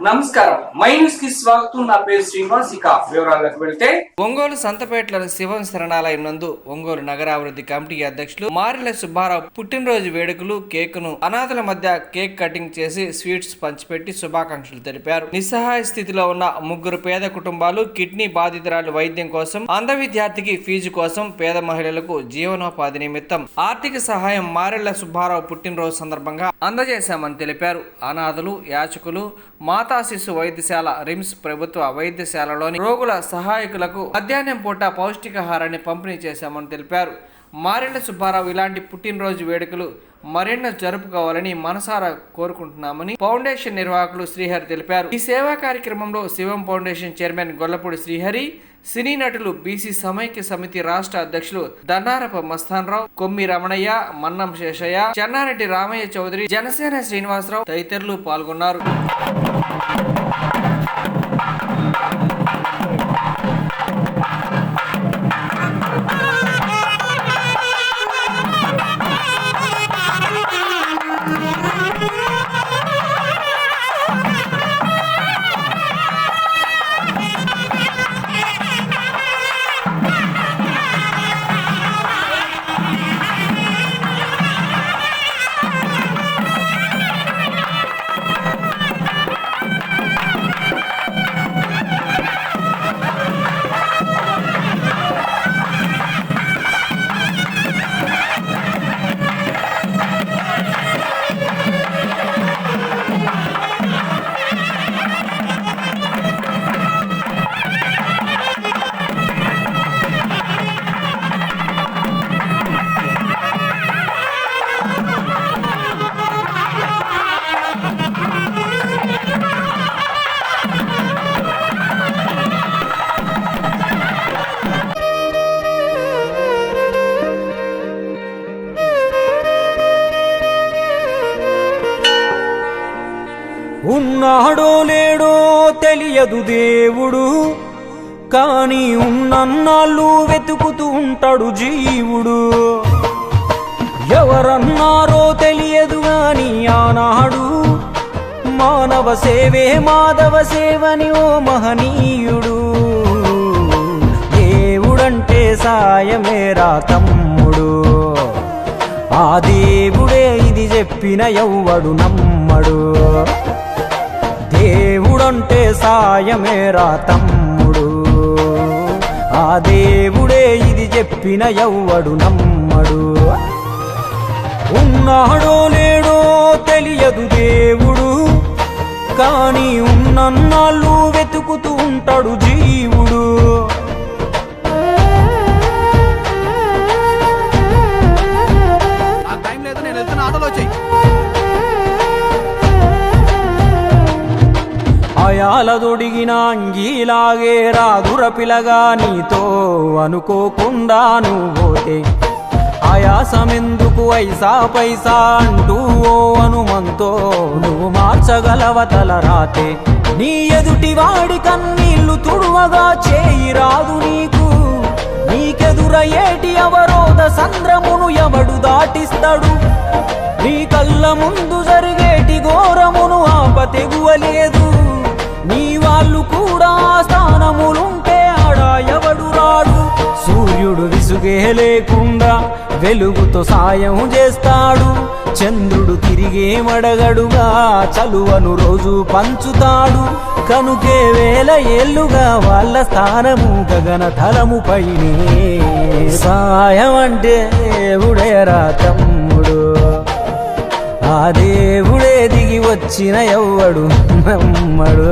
నమస్కారం, my news కి స్వాగతం. నా పేరు శ్రీనివాస్. ఇక వివరాలకు వెళ్తే, ఒంగోలు సంతపేటలోని శివం శరణాలయం నందు ఒంగోలు నగరాభివృద్ధి కమిటీ అధ్యక్షులు మారెల సుబ్బారావు పుట్టినరోజు వేడుకలు కేకును అనాథల మధ్య కేక్ కటింగ్ చేసి స్వీట్స్ పంచిపెట్టి శుభాకాంక్షలు తెలిపారు. నిస్సహాయ స్థితిలో ఉన్న ముగ్గురు పేద కుటుంబాలు కిడ్నీ బాధితురాలు వైద్యం కోసం, అంధ విద్యార్థికి ఫీజు కోసం, పేద మహిళలకు జీవనోపాధి నిమిత్తం ఆర్థిక సహాయం మారెల సుబ్బారావు పుట్టినరోజు సందర్భంగా అందజేశామని తెలిపారు. అనాథలు, యాచకులు, మాతా శిశు వైద్యశాల, రిమ్స్ ప్రభుత్వ వైద్యశాలలోని రోగుల సహాయకులకు మధ్యాహ్నం పూట పౌష్టికాహారాన్ని పంపిణీ చేశామని తెలిపారు. మారెళ్ల సుబ్బారావు ఇలాంటి పుట్టినరోజు వేడుకలు మరెన్నో జరుపుకోవాలని మనసారా కోరుకుంటున్నామని ఫౌండేషన్ నిర్వాహకులు శ్రీహరి తెలిపారు. ఈ సేవా కార్యక్రమంలో శివం ఫౌండేషన్ చైర్మన్ గొల్లపూడి శ్రీహరి, సినీ నటులు, బీసీ సమైక్య సమితి రాష్ట్ర అధ్యక్షులు దన్నారప మస్తాన్రావు, కొమ్మి రమణయ్య, మన్నం శేషయ్య, చెన్నారెడ్డి రామయ్య చౌదరి, జనసేన శ్రీనివాసరావు తదితరులు పాల్గొన్నారు. ఉన్నాడో లేడో తెలియదు దేవుడు, కాని ఉన్నన్నాళ్ళు వెతుకుతూ ఉంటాడు జీవుడు. ఎవరన్నారో తెలియదు గాని ఆనాడు మానవ సేవే మాధవ సేవని ఓ మహనీయుడు. దేవుడంటే సాయమేరా తమ్ముడు, ఆ దేవుడే ఇది చెప్పిన ఎవ్వడు నమ్మడు. దేవుడంటే సాయమేరా తమ్ముడు, ఆ దేవుడే ఇది చెప్పిన ఎవ్వడు నమ్మడు. ఉన్నాడో లేడో తెలియదు దేవుడు, కాని ఉన్నన్నాళ్ళు వెతుకుతూ ఉంటాడు జీవుడు. అయాలదొడిగిన అంగీలాగే రాదుర పిలగా నీతో అనుకోకుండా నువ్వోతే, ఆయాసమెందుకు ఐసా పైసా అంటూ ఓ అనుమంతో నువ్వు మార్చగలవ తల రాతే. నీ ఎదుటి వాడి కన్నీళ్లు తుడువగా చేయి రాదు నీకు, నీకెదురయ్యేటి అవరోధ సంద్రమును ఎవడు దాటిస్తాడు. నీ కళ్ళ ముందు జరిగేటి ఘోరమును ఆప తెగువలేదు. నీ వాళ్ళు కూడా స్థానములుంటే ఆడా ఎవడు రాడు. సూర్యుడు విసుగే లేకుండా వెలుగుతో సాయం చేస్తాడు. చంద్రుడు తిరిగే మడగడుగా చలువను రోజు పంచుతాడు. కనుకే వేల ఏళ్లుగా వాళ్ళ స్థానము గగన తలము పైనే. సాయం అంటే దేవుడేరా తమ్ముడు, ఆ దేవుడే దిగి వచ్చిన ఎవ్వడు నమ్మడు.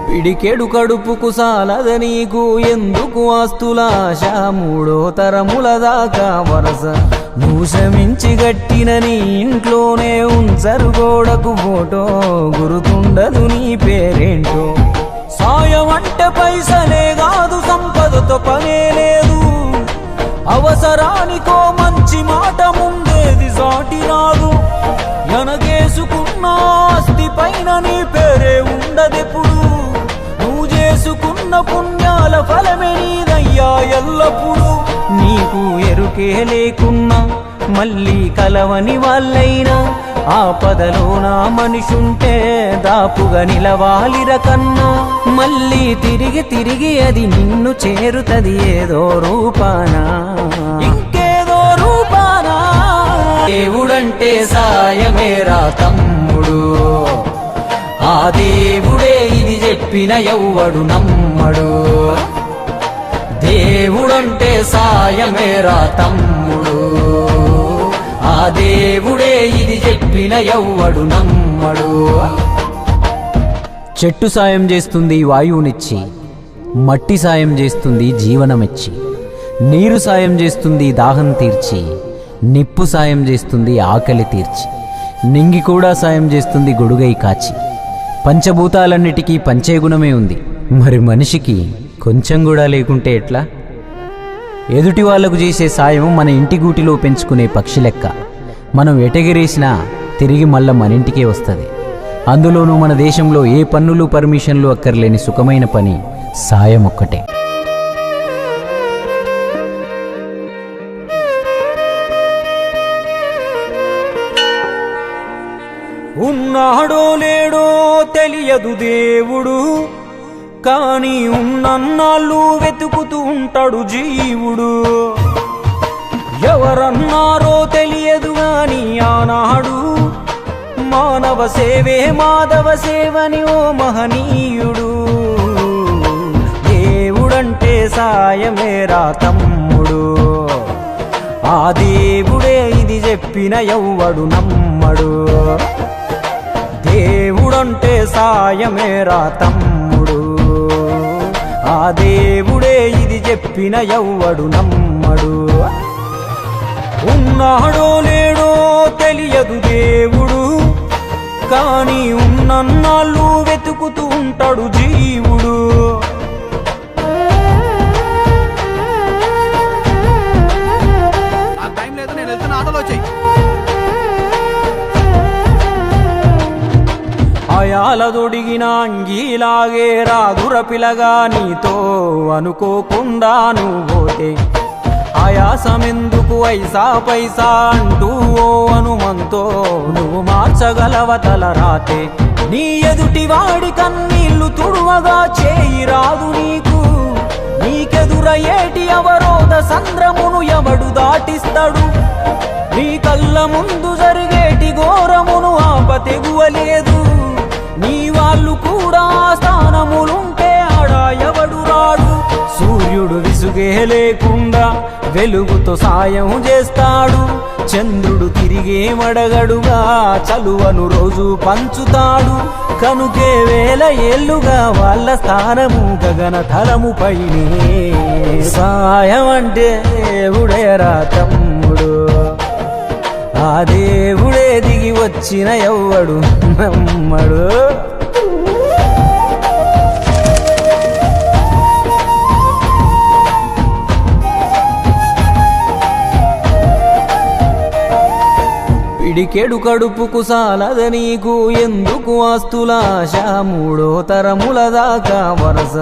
పిడికెడు కడుపుకు సాలద నీకు ఎందుకు ఆస్తులాశ, మూడో తరముల దాకా వరస నువ్వు శ్రమించి గట్టిన నీ ఇంట్లోనే ఉంచరు గోడకు ఫోటో, గుర్తుండదు నీ పేరేంటో. సాయం అంటే పైసలే కాదు, సంపదతో పనే లేదు. అవసరానికో మంచి మాట ముందేది సాటి రాదు. ఎనగేసుకున్న ఆస్తి పైన నీ పేరే ఉండదెప్పుడు. నువ్వు చేసుకున్న పుణ్యాల ఫలమే నీదై ఎల్లప్పుడు నీకు ఎరుకే లేకున్నా మళ్ళీ కలవని వాళ్ళైనా ఆపదలోన మనిషుంటే దాపుగా నిలవాలిర కన్నా మళ్ళీ తిరిగి తిరిగి అది నిన్ను చేరుతది ఏదో రూపానా ఇంకేదో రూపానా దేవుడంటే సాయమేరా తమ్ముడు ఆ దేవుడే ఇది చెప్పిన ఎవ్వడు నమ్మడు దేవుడంటే సాయమేరా తమ్ముడు ఆ దేవుడే ఇది చెప్పిన ఎవ్వడు నమ్మడు చెట్టు సాయం చేస్తుంది వాయువునిచ్చి మట్టి సాయం చేస్తుంది జీవనమిచ్చి నీరు సాయం చేస్తుంది దాహం తీర్చి నిప్పు సాయం చేస్తుంది ఆకలి తీర్చి నింగి కూడా సాయం చేస్తుంది గొడుగై కాచి పంచభూతాలన్నిటికీ పంచే గుణమే ఉంది మరి మనిషికి కొంచెం కూడా లేకుంటే ఎట్లా ఎదుటి వాళ్లకు చేసే సాయం మన ఇంటి గూటిలో పెంచుకునే పక్షి లెక్క మనం ఎటగిరేసినా తిరిగి మళ్ళా మన ఇంటికే వస్తుంది అందులోనూ మన దేశంలో ఏ పన్నులు పర్మిషన్లు అక్కర్లేని సుఖమైన పని సాయం ఒక్కటే ఉన్నాడో లేడో తెలియదు దేవుడు కానీ ఉన్నన్నాళ్ళు వెతుకుతూ ఉంటాడు జీవుడు ఎవరన్నారో తెలియదు గాని ఆనాడు మానవ సేవే మాధవ సేవని ఓ మహనీయుడు దేవుడంటే సాయమేరా తమ్ముడు ఆ దేవుడే ఇది చెప్పిన ఎవ్వడు నమ్మడు దేవుడంటే సాయమేరా తమ్ముడు ఆ దేవుడే ఇది చెప్పిన ఎవ్వడు నమ్మడు ఉన్నాడో లేడో తెలియదు దేవుడు కానీ ఉన్నన్నాళ్ళు వెతుకుతూ ఉంటాడు జీవుడు ఆయాలదొడిగిన అంగీలాగే రాదుర పిలగా నీతో అనుకోకుండా నువ్వు పోతే ఆయాసమెందుకు ఐసా పైసా అంటూ ఓ అనుమంతో నువ్వు మార్చగలవ తల రాతే నీ ఎదుటి వాడి కన్నీళ్లు తుడువగా చేయి రాదు నీకు నీకెదురయ్యేటి అవరోధ సంద్రమును ఎవడు దాటిస్తాడు నీ కళ్ళ ముందు జరిగేటి ఘోరమును ఆపతెగువలేదు నీ వాళ్ళు కూడా స్థానములుంటే ఆడ ఎవడు రాడు సూర్యుడు విసుగే లేకుండా వెలుగుతో సాయం చేస్తాడు చంద్రుడు తిరిగే మడగడుగా చలువను రోజు పంచుతాడు కనుకే వేల ఏళ్లుగా వాళ్ళ స్థానము గగన తలముపైనే సాయం అంటే దేవుడేరా తమ్ముడు ఆ దేవుడే దిగి వచ్చిన ఎవ్వడు నమ్మడు పిడికెడు కడుపుకు సాలద నీకు ఎందుకు ఆస్తులాశ మూడో తరముల దాకా వరస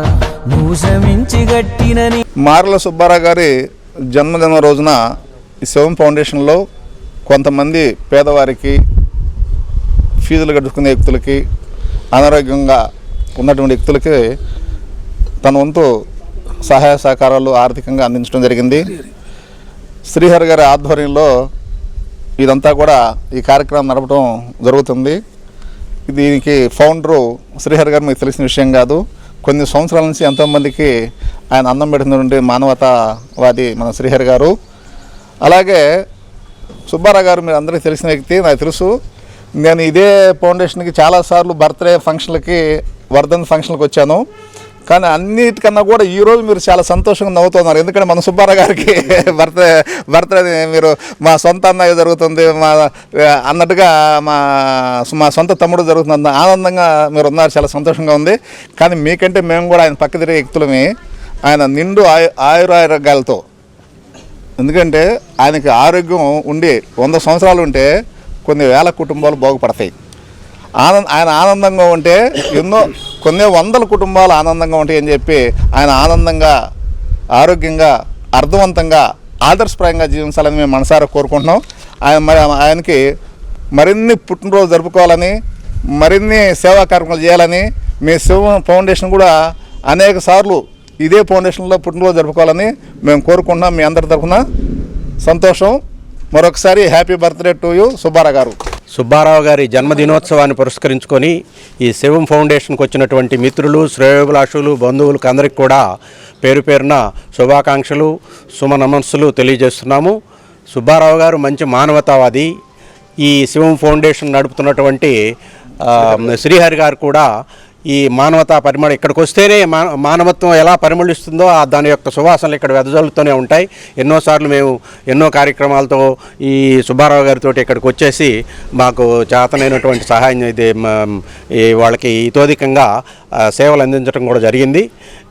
నువ్వు శ్రమించి గట్టినని మార్ల సుబ్బారావు గారి జన్మదిన రోజున ఈ శివం ఫౌండేషన్లో కొంతమంది పేదవారికి ఫీజులు కట్టుకునే వ్యక్తులకి అనారోగ్యంగా ఉన్నటువంటి వ్యక్తులకి తన వంతు సహాయ సహకారాలు ఆర్థికంగా అందించడం జరిగింది. శ్రీహరి గారి ఆధ్వర్యంలో ఇదంతా కూడా ఈ కార్యక్రమం నడపడం జరుగుతుంది. దీనికి ఫౌండరు శ్రీహరి గారు మీకు తెలిసిన విషయం కాదు. కొన్ని సంవత్సరాల నుంచి ఎంతోమందికి ఆయన అన్నం పెడుతున్నటువంటి మానవతావాది మన శ్రీహరి గారు. అలాగే సుబ్బారావు గారు మీరు అందరికీ తెలిసిన వ్యక్తి, నాకు తెలుసు. నేను ఇదే ఫౌండేషన్కి చాలాసార్లు బర్త్డే ఫంక్షన్లకి, వర్ధన్ ఫంక్షన్లకు వచ్చాను. కానీ అన్నిటికన్నా కూడా ఈరోజు మీరు చాలా సంతోషంగా నవ్వుతున్నారు. ఎందుకంటే మన సుబ్బారావు గారికి బర్త్డే మీరు మా సొంత అన్నయ్య జరుగుతుంది మా అన్నట్టుగా మా సొంత తమ్ముడు జరుగుతుంది ఆనందంగా మీరు ఉన్నారు, చాలా సంతోషంగా ఉంది. కానీ మీకంటే మేము కూడా ఆయన పక్క తిరిగే వ్యక్తులమే. ఆయన నిండు ఆయురారోగ్యాలతో, ఎందుకంటే ఆయనకి ఆరోగ్యం ఉండి 100 సంవత్సరాలు ఉంటే కొన్ని వేల కుటుంబాలు బాగుపడతాయి. ఆయన ఆనందంగా ఉంటే కొన్ని వందల కుటుంబాలు ఆనందంగా ఉంటాయి అని చెప్పి ఆయన ఆనందంగా ఆరోగ్యంగా అర్థవంతంగా ఆదర్శప్రాయంగా జీవించాలని మేము మనసారా కోరుకుంటున్నాం. ఆయనకి మరిన్ని పుట్టినరోజు జరుపుకోవాలని, మరిన్ని సేవా కార్యక్రమాలు చేయాలని, మీ శివం ఫౌండేషన్ కూడా అనేక సార్లు ఇదే ఫౌండేషన్లో పుట్టినరోజు జరుపుకోవాలని మేము కోరుకుంటున్నాం. మీ అందరి తరఫున సంతోషం. మరొకసారి happy birthday to you Subbarao గారు. సుబ్బారావు గారి జన్మదినోత్సవాన్ని పురస్కరించుకొని ఈ శివం ఫౌండేషన్కి వచ్చినటువంటి మిత్రులు, శ్రేయోభిలాషులు, బంధువులకు అందరికీ కూడా పేరు పేరున శుభాకాంక్షలు, శుభనమస్సులు తెలియజేస్తున్నాము. సుబ్బారావు గారు మంచి మానవతావాది. ఈ శివం ఫౌండేషన్ నడుపుతున్నటువంటి శ్రీహరి గారు కూడా ఈ మానవతా పరిమళ ఇక్కడికి వస్తేనే మానవత్వం ఎలా పరిమళిస్తుందో దాని యొక్క సువాసనలు ఇక్కడ వెదజల్లుతూనే ఉంటాయి. ఎన్నోసార్లు మేము ఎన్నో కార్యక్రమాలతో ఈ సుబ్బారావు గారితో ఇక్కడికి వచ్చేసి మాకు చేతనైనటువంటి సహాయం వాళ్ళకి ఇతోధికంగా సేవలు అందించడం కూడా జరిగింది.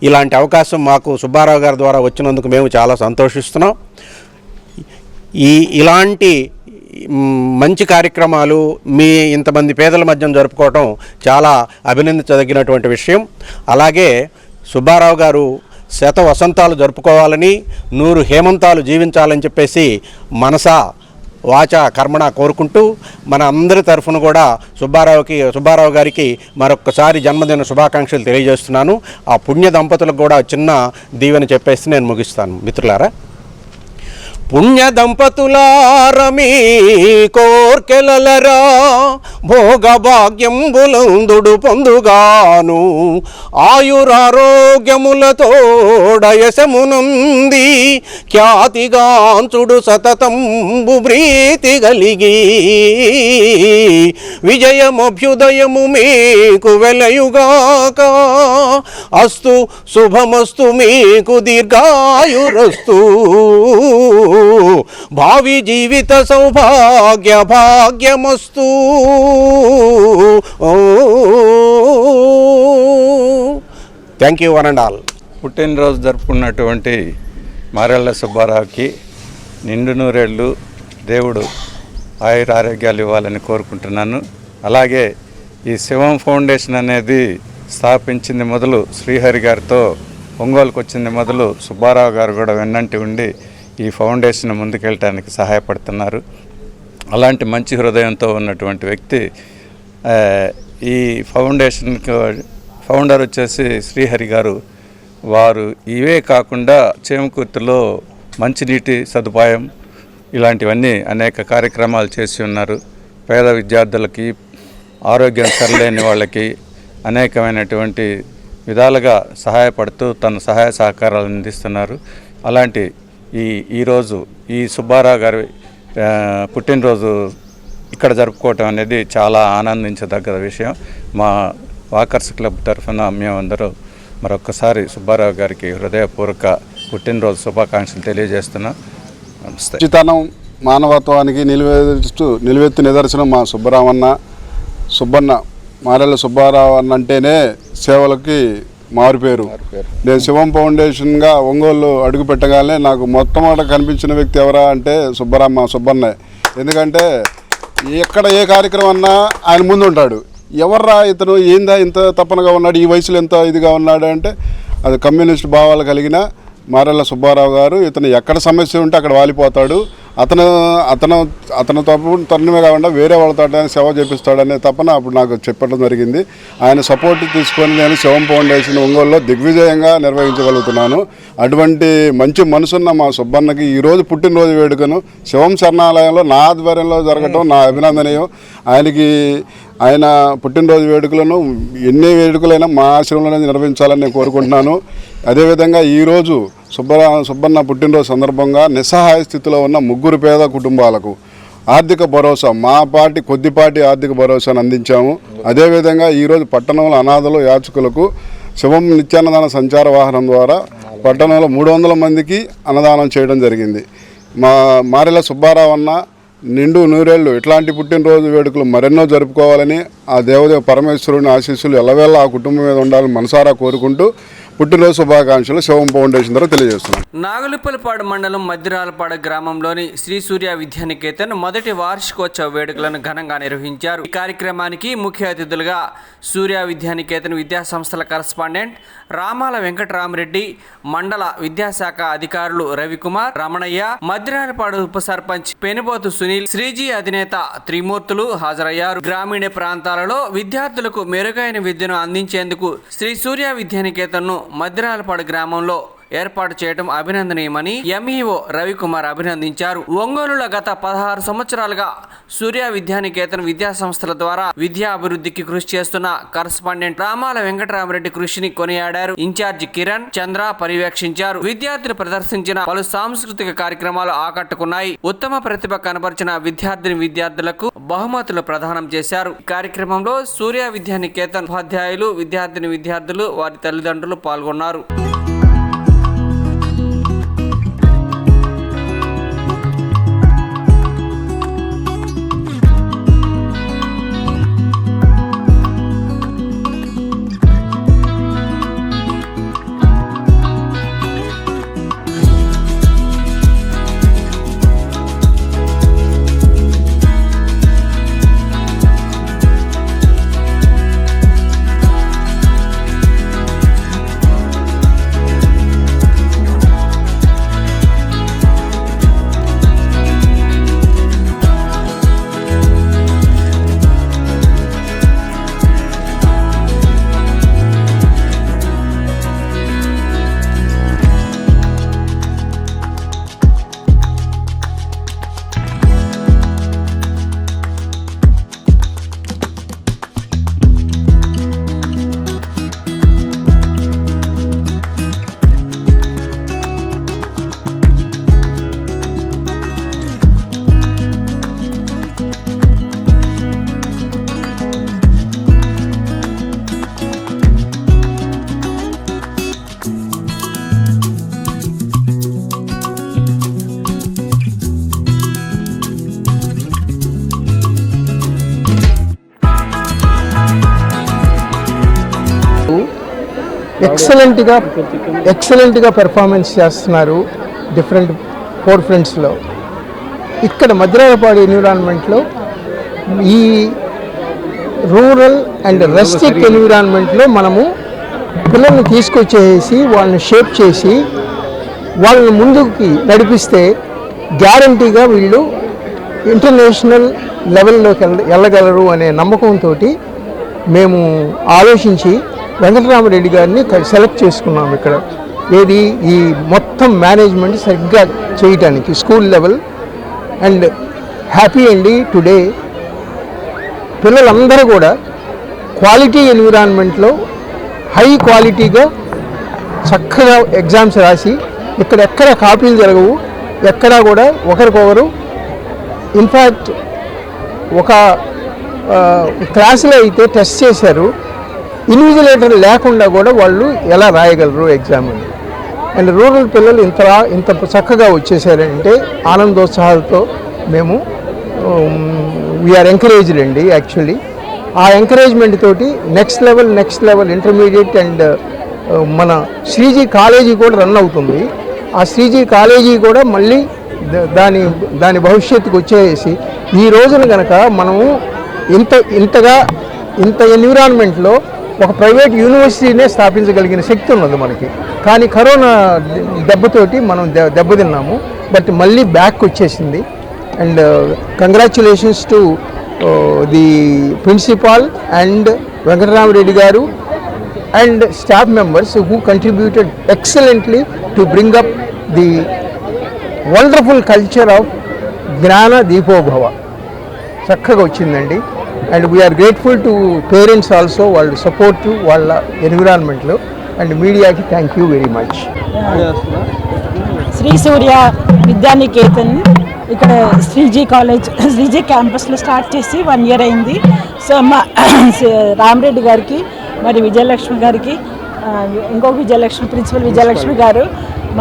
ఇలాంటి అవకాశం మాకు సుబ్బారావు గారి ద్వారా వచ్చినందుకు మేము చాలా సంతోషిస్తున్నాం. ఇలాంటి మంచి కార్యక్రమాలు మీ ఇంతమంది పేదల మధ్య జరుపుకోవటం చాలా అభినందించదగినటువంటి విషయం. అలాగే సుబ్బారావు గారు శత వసంతాలు జరుపుకోవాలని, 100 హేమంతాలు జీవించాలని చెప్పేసి మనసా వాచ కర్మణ కోరుకుంటూ మన అందరి తరఫున కూడా సుబ్బారావు గారికి మరొకసారి జన్మదిన శుభాకాంక్షలు తెలియజేస్తున్నాను. ఆ పుణ్య దంపతులకు కూడా చిన్న దీవెన చెప్పేసి నేను ముగిస్తాను. మిత్రులారా, పుణ్య దంపతులారమీ కోర్కెలరా భోగభాగ్యంబులందుడు పొందుగాను ఆయురారోగ్యములతోడయసమునంది ఖ్యాతిగాంచుడు సతతంబు ప్రీతి కలిగి విజయమభ్యుదయము మీకు వెలయుగాక. అస్తు శుభమస్తు మీకు దీర్ఘాయురస్తు. భావి జీవిత సౌభాగ్య భాగ్యమస్తు. Thank you one and all. పుట్టినరోజు జరుపుకున్నటువంటి మారెళ్ళ సుబ్బారావుకి నిండు నూరేళ్ళు దేవుడు ఆయురారోగ్యాలు ఇవ్వాలని కోరుకుంటున్నాను. అలాగే ఈ శివం ఫౌండేషన్ అనేది స్థాపించింది మొదలు శ్రీహరి గారితో ఒంగోలుకు వచ్చింది మొదలు సుబ్బారావు గారు కూడా వెన్నంటి ఉండి ఈ ఫౌండేషన్ ముందుకెళ్ళటానికి సహాయపడుతున్నారు. అలాంటి మంచి హృదయంతో ఉన్నటువంటి వ్యక్తి. ఈ ఫౌండేషన్కి ఫౌండర్ వచ్చేసి శ్రీహరి గారు. వారు ఇవే కాకుండా చేమకుర్తిలో మంచినీటి సదుపాయం ఇలాంటివన్నీ అనేక కార్యక్రమాలు చేసి ఉన్నారు. పేద విద్యార్థులకి, ఆరోగ్యం సరిలేని వాళ్ళకి అనేకమైనటువంటి విధాలుగా సహాయపడుతూ తన సహాయ సహకారాలు అందిస్తున్నారు. అలాంటి ఈరోజు ఈ సుబ్బారావు గారి పుట్టినరోజు ఇక్కడ జరుపుకోవటం అనేది చాలా ఆనందించదగ్గ విషయం. మా వాకర్స్ క్లబ్ తరఫున మేమందరూ మరొకసారి సుబ్బారావు గారికి హృదయపూర్వక పుట్టినరోజు శుభాకాంక్షలు తెలియజేస్తున్నాం. నమస్తే. మంచితనం, మానవత్వానికి నిలువెత్తు నిదర్శనం మా సుబ్బన్న మారెళ్ళ సుబ్బారావు అన్న అంటేనే సేవలకి మారుపేరు. నేను శివం ఫౌండేషన్గా ఒంగోలు అడుగు పెట్టగానే నాకు మొట్టమొదట కనిపించిన వ్యక్తి ఎవరా అంటే సుబ్బన్నే. ఎందుకంటే ఎక్కడ ఏ కార్యక్రమం అన్నా ఆయన ముందు ఉంటాడు. ఎవర్రా ఇతను, ఏందా ఇంత తపనగా ఉన్నాడు, ఈ వయసులో ఎంత ఇదిగా ఉన్నాడు అంటే అది కమ్యూనిస్ట్ భావాలు కలిగిన మారెళ్ళ సుబ్బారావు గారు. ఇతను ఎక్కడ సమస్య ఉంటే అక్కడ వాలిపోతాడు. అతను తనమే కాకుండా వేరే వాళ్ళతో సేవ చేపిస్తాడనే తపన అప్పుడు నాకు చెప్పడం జరిగింది. ఆయన సపోర్ట్ తీసుకొని నేను శివం ఫౌండేషన్ ఒంగోలులో దిగ్విజయంగా నిర్వహించగలుగుతున్నాను. అటువంటి మంచి మనసున్న మా సుబ్బన్నకి ఈరోజు పుట్టినరోజు వేడుకను శివం శరణాలయంలో నా ఆధ్వర్యంలో జరగటం నా అభినందనీయం. ఆయన పుట్టినరోజు వేడుకలను ఎన్ని వేడుకలైనా మా ఆశ్రమంలోనే నిర్వహించాలని నేను కోరుకుంటున్నాను. అదేవిధంగా ఈరోజు సుబ్బన్న పుట్టినరోజు సందర్భంగా నిస్సహాయ స్థితిలో ఉన్న 3 పేద కుటుంబాలకు ఆర్థిక భరోసా, కొద్దిపాటి ఆర్థిక భరోసాను అందించాము. అదేవిధంగా ఈరోజు పట్టణంలో అనాథలు, యాచకులకు శివం నిత్యాన్నదాన సంచార వాహనం ద్వారా పట్టణంలో 300 మందికి అన్నదానం చేయడం జరిగింది. మా మారెళ్ళ సుబ్బారావు అన్న నిండు నూరేళ్ళు ఇట్లాంటి పుట్టినరోజు వేడుకలు మరెన్నో జరుపుకోవాలని ఆ దేవదేవ పరమేశ్వరుని ఆశీస్సులు ఎల్లవేళ ఆ కుటుంబం మీద ఉండాలని మనసారా కోరుకుంటూ పుట్టినరోజు శుభాకాంక్షలు శివం ఫౌండేషన్ ద్వారా తెలియజేస్తున్నాం. నాగులుపల్లిపాడు మండలం మధ్యరాలపాడు గ్రామంలోని శ్రీ సూర్య విద్యానికేతన్ మొదటి వార్షికోత్సవ వేడుకలను ఘనంగా నిర్వహించారు. ఈ కార్యక్రమానికి ముఖ్య అతిథులుగా సూర్య విద్యానికేతన్ విద్యా సంస్థల కరస్పాండెంట్ రామాల వెంకటరామరెడ్డి, మండల విద్యాశాఖ అధికారులు రవికుమార్, రమణయ్య, మధ్యరాలపాడు ఉప సర్పంచ్ పెనుబోతు సునీల్, శ్రీజీ అధినేత త్రిమూర్తులు హాజరయ్యారు. గ్రామీణ ప్రాంతాలలో విద్యార్థులకు మెరుగైన విద్యను అందించేందుకు శ్రీ సూర్య విద్యానికేతన్ను మధ్యరాలపాడు గ్రామంలో ఏర్పాటు చేయడం అభినందనీయమని ఎంఈఓ రవికుమార్ అభినందించారు. ఒంగోలులో గత 16 సంవత్సరాలుగా సూర్య విద్యానికేతన్ విద్యా సంస్థల ద్వారా విద్యా అభివృద్ధికి కృషి చేస్తున్న కరస్పాండెంట్ రామాల వెంకటరామరెడ్డి కృషిని కొనియాడారు. ఇన్ఛార్జి కిరణ్ చంద్ర పర్యవేక్షించారు. విద్యార్థులు ప్రదర్శించిన పలు సాంస్కృతిక కార్యక్రమాలు ఆకట్టుకున్నాయి. ఉత్తమ ప్రతిభ కనబరిచిన విద్యార్థులకు బహుమతులు ప్రదానం చేశారు. ఈ కార్యక్రమంలో సూర్య విద్యానికేతన్ ఉపాధ్యాయులు, విద్యార్థులు, వారి తల్లిదండ్రులు పాల్గొన్నారు. ఎక్సలెంట్గా పెర్ఫార్మెన్స్ చేస్తున్నారు డిఫరెంట్ ఫోర్ ఫ్రంట్స్లో. ఇక్కడ మధ్యరాలపాడు ఎన్విరాన్మెంట్లో ఈ రూరల్ అండ్ రస్టిక్ ఎన్విరాన్మెంట్లో మనము పిల్లల్ని తీసుకొచ్చేసి వాళ్ళని షేప్ చేసి వాళ్ళని ముందుకి నడిపిస్తే గ్యారంటీగా వీళ్ళు ఇంటర్నేషనల్ లెవెల్లోకి వెళ్ళగలరు అనే నమ్మకంతో మేము ఆలోచించి వెంకటరామరెడ్డి గారిని సెలెక్ట్ చేసుకున్నాం. ఇక్కడ ఏది ఈ మొత్తం మేనేజ్మెంట్ సరిగ్గా చేయటానికి స్కూల్ లెవెల్. అండ్ హ్యాపీ అండి టుడే పిల్లలందరూ కూడా క్వాలిటీ ఎన్విరాన్మెంట్లో హై క్వాలిటీగా చక్కగా ఎగ్జామ్స్ రాసి ఎక్కడ కాపీలు జరగవు, ఎక్కడా కూడా ఒకరికొకరు. ఇన్ఫ్యాక్ట్ ఒక క్లాసులో అయితే టెస్ట్ చేశారు, ఇన్విజిలేటర్ లేకుండా కూడా వాళ్ళు ఎలా రాయగలరు ఎగ్జామ్ అని. అండ్ రూరల్ పిల్లలు ఇంత చక్కగా వచ్చేసారంటే ఆనందోత్సాహాలతో మేము వీఆర్ ఎంకరేజ్డ్ అండి. యాక్చువల్లీ ఆ ఎంకరేజ్మెంట్ తోటి నెక్స్ట్ లెవెల్ ఇంటర్మీడియట్ అండ్ మన శ్రీజీ కాలేజీ కూడా రన్ అవుతుంది. ఆ శ్రీజీ కాలేజీ కూడా మళ్ళీ దాని భవిష్యత్తుకు వచ్చేసి ఈ రోజున కనుక మనము ఇంత ఎన్విరాన్మెంట్లో ఒక ప్రైవేట్ యూనివర్సిటీనే స్థాపించగలిగిన శక్తి ఉన్నది మనకి. కానీ కరోనా దెబ్బతోటి మనం దెబ్బతిన్నాము, బట్ మళ్ళీ బ్యాక్ వచ్చేసింది. And congratulations to the principal and Venkataramareddy గారు and staff members who contributed excellently to bring up the wonderful culture of జ్ఞాన దీపోభవ. చక్కగా వచ్చిందండి. And we are grateful to parents also, వాళ్ళు సపోర్టు వాళ్ళ ఎన్విరాన్మెంట్లో. అండ్ మీడియాకి thank you very much. Shri Surya Vidyaniketan ఇక్కడ శ్రీజీ క్యాంపస్లో స్టార్ట్ చేసి 1 year అయింది. సో మా రామరెడ్డి గారికి, మరి విజయలక్ష్మి గారికి, ఇంకొక ప్రిన్సిపల్ విజయలక్ష్మి గారు,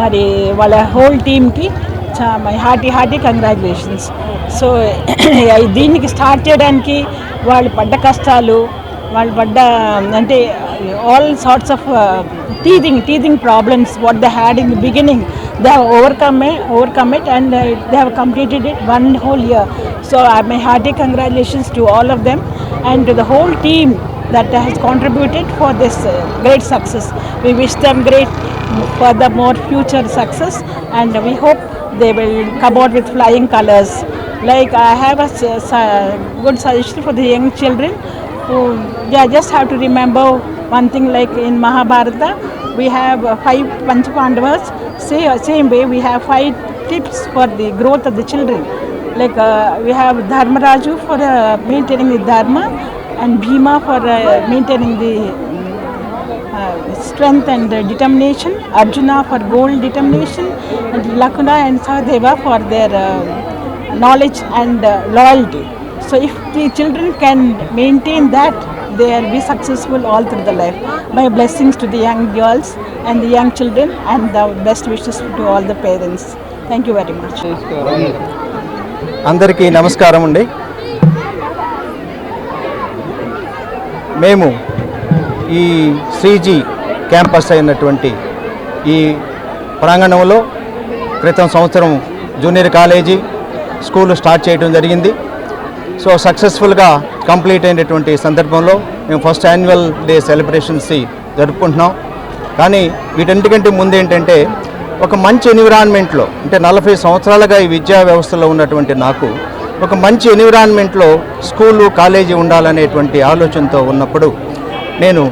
మరి వాళ్ళ హోల్ టీమ్కి మై హార్టీ కంగ్రాచులేషన్స్. సో దీనికి స్టార్ట్ చేయడానికి వాళ్ళు పడ్డ కష్టాలు, వాళ్ళు పడ్డ అంటే all sorts of teething problems what they had in the beginning, they have overcome it and they have completed it one whole year. So my hearty congratulations to all of them and to the whole team that has contributed for this great success. We wish them great furthermore future success and we hope they will come out with flying colors. Like I have a good suggestion for the young children who just have to remember one thing, like in Mahabharata we have 5 Panchapandavas. Same way we have 5 tips for the growth of the children. Like we have Dharmaraju for maintaining the dharma and Bhima for maintaining the strength and determination, Arjuna for goal determination, and Lakuna and Sahadeva for their knowledge and loyalty. So if the children can maintain that, they will be successful all through the life. My blessings to the young girls and the young children and the best wishes to all the parents. Thank you very much. అందరికీ నమస్కారం అండి. మేము ఈ Sreeji campus అయినటువంటి ఈ ప్రాంగణంలో క్రితం సంవత్సరం జూనియర్ కాలేజీ స్కూల్ స్టార్ట్ చేయడం జరిగింది. సో సక్సెస్ఫుల్గా కంప్లీట్ అయినటువంటి సందర్భంలో మేము ఫస్ట్ యాన్యువల్ డే సెలబ్రేషన్స్ జరుపుకుంటున్నాం. కానీ వీటన్నిటికంటే ముందు ఏంటంటే ఒక మంచి ఎన్విరాన్మెంట్లో, అంటే 40 సంవత్సరాలుగా ఈ విద్యా వ్యవస్థలో ఉన్నటువంటి నాకు ఒక మంచి ఎన్విరాన్మెంట్లో స్కూలు కాలేజీ ఉండాలనేటువంటి ఆలోచనతో ఉన్నప్పుడు నేను